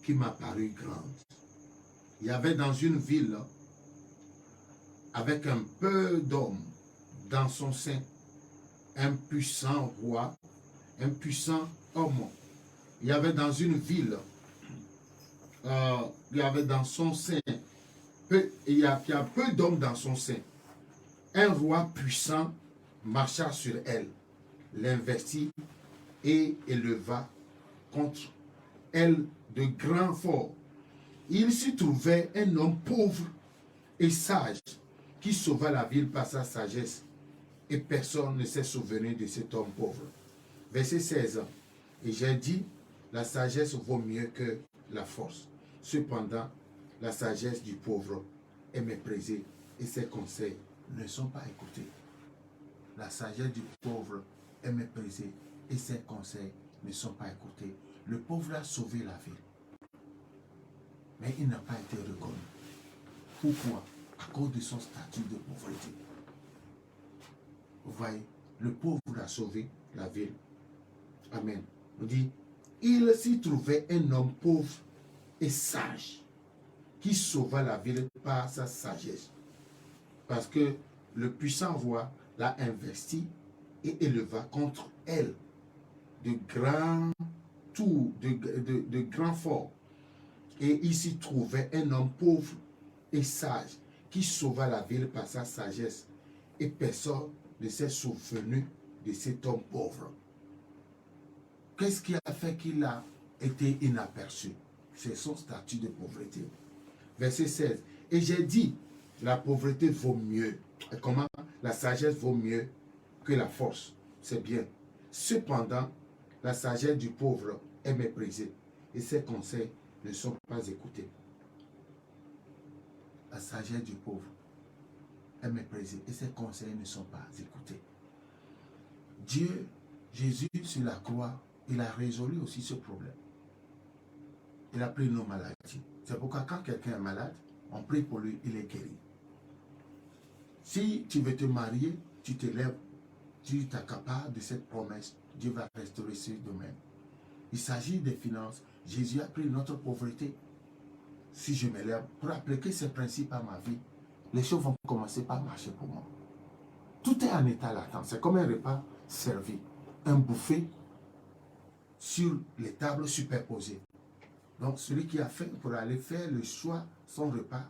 qui m'a paru grande. Il y avait dans une ville, avec un peu d'hommes dans son sein, un puissant roi, un puissant homme. Il y avait dans une ville, il y avait dans son sein, il y a peu d'hommes dans son sein. Un roi puissant marcha sur elle, l'investit et éleva contre elle de grands forts. Il s'y trouvait un homme pauvre et sage qui sauva la ville par sa sagesse, et personne ne s'est souvenu de cet homme pauvre. Verset 16. Et j'ai dit, la sagesse vaut mieux que la force. Cependant, la sagesse du pauvre est méprisée et ses conseils ne sont pas écoutés. La sagesse du pauvre est méprisée et ses conseils ne sont pas écoutés. Le pauvre a sauvé la ville, mais il n'a pas été reconnu. Pourquoi? À cause de son statut de pauvreté. Vous voyez, le pauvre a sauvé la ville. Amen. On dit, il s'y trouvait un homme pauvre et sage qui sauva la ville par sa sagesse. Parce que le puissant roi l'a investi et éleva contre elle de grands tours, de grands forts. Et il s'y trouvait un homme pauvre et sage qui sauva la ville par sa sagesse. Et personne ne s'est souvenu de cet homme pauvre. Qu'est-ce qui a fait qu'il a été inaperçu? C'est son statut de pauvreté. Verset 16. Et j'ai dit, la pauvreté vaut mieux. Et comment? La sagesse vaut mieux que la force. C'est bien. Cependant, la sagesse du pauvre est méprisée et ses conseils ne sont pas écoutés. La sagesse du pauvre est méprisée et ses conseils ne sont pas écoutés. Dieu, Jésus sur la croix, il a résolu aussi ce problème. Il a pris nos maladies. C'est pourquoi quand quelqu'un est malade, on prie pour lui, il est guéri. Si tu veux te marier, tu te lèves, tu t'accapares de cette promesse, Dieu va restaurer ce domaine. Il s'agit des finances. Jésus a pris notre pauvreté. Si je me lève pour appliquer ces principes à ma vie, les choses vont commencer par marcher pour moi. Tout est en état latent. C'est comme un repas servi, un buffet sur les tables superposées. Donc celui qui a faim pour aller faire le choix, son repas,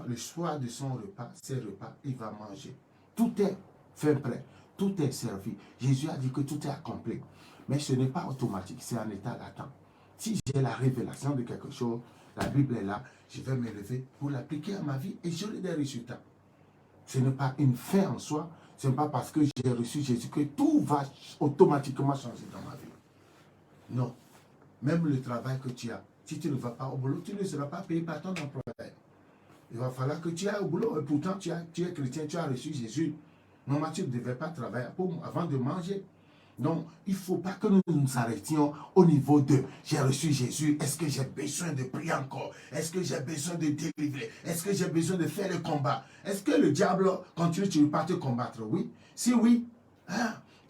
le choix de son repas, ses repas, il va manger. Tout est fait prêt, tout est servi. Jésus a dit que tout est accompli. Mais ce n'est pas automatique, c'est en état latent. Si j'ai la révélation de quelque chose, la Bible est là, je vais me lever pour l'appliquer à ma vie et j'aurai des résultats. Ce n'est pas une fin en soi, ce n'est pas parce que j'ai reçu Jésus que tout va automatiquement changer dans ma vie. Non. Même le travail que tu as, si tu ne vas pas au boulot, tu ne seras pas payé par ton employeur. Il va falloir que tu ailles au boulot et pourtant tu es chrétien, tu as reçu Jésus. Normalement, tu ne devais pas travailler avant de manger. Donc, il ne faut pas que nous nous arrêtions au niveau de « j'ai reçu Jésus, est-ce que j'ai besoin de prier encore? Est-ce que j'ai besoin de délivrer? Est-ce que j'ai besoin de faire le combat? Est-ce que le diable continue, tu ne veux pas te combattre? Oui. Si oui,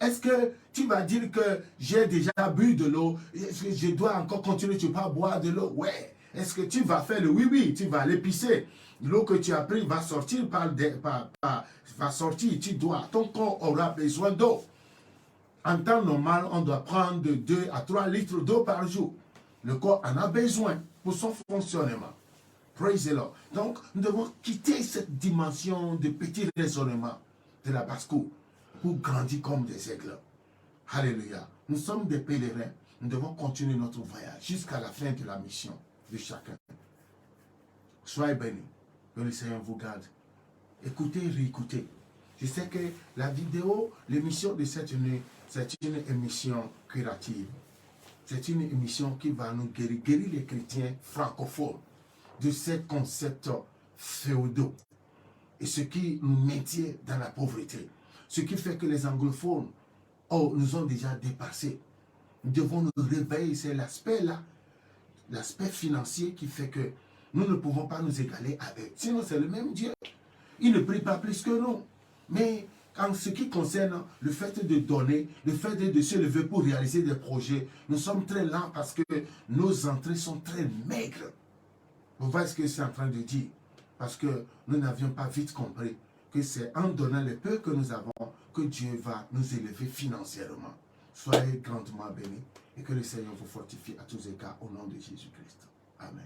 est-ce que tu vas dire que j'ai déjà bu de l'eau? Est-ce que je dois encore continuer, tu ne veux pas boire de l'eau? Ouais. Est-ce que tu vas faire le oui, tu vas aller pisser? L'eau que tu as pris va sortir va sortir, tu dois, ton corps aura besoin d'eau. En temps normal, on doit prendre de 2 à 3 litres d'eau par jour. Le corps en a besoin pour son fonctionnement. Praise the Lord. Donc, nous devons quitter cette dimension de petit raisonnement de la basse-cour pour grandir comme des aigles. Alléluia. Nous sommes des pèlerins. Nous devons continuer notre voyage jusqu'à la fin de la mission de chacun. Soyez bénis. Que le Seigneur vous garde. Écoutez, réécoutez. Je sais que la vidéo, l'émission de cette nuit, c'est une émission curative. C'est une émission qui va nous guérir les chrétiens francophones de ces concepts féodaux. Et ce qui nous maintient dans la pauvreté. Ce qui fait que les anglophones nous ont déjà dépassés. Nous devons nous réveiller. C'est l'aspect là, l'aspect financier qui fait que nous ne pouvons pas nous égaler à eux. Sinon, c'est le même Dieu. Il ne prie pas plus que nous. Mais en ce qui concerne le fait de donner, le fait de se lever pour réaliser des projets, nous sommes très lents parce que nos entrées sont très maigres. Vous voyez ce que c'est en train de dire? Parce que nous n'avions pas vite compris que c'est en donnant le peu que nous avons que Dieu va nous élever financièrement. Soyez grandement bénis et que le Seigneur vous fortifie à tous égards au nom de Jésus-Christ. Amen.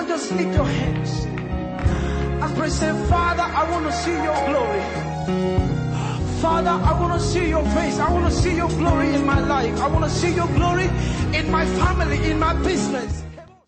Just lift your hands and pray, say, Father, I want to see your glory. Father, I want to see your face. I want to see your glory in my life. I want to see your glory in my family, in my business.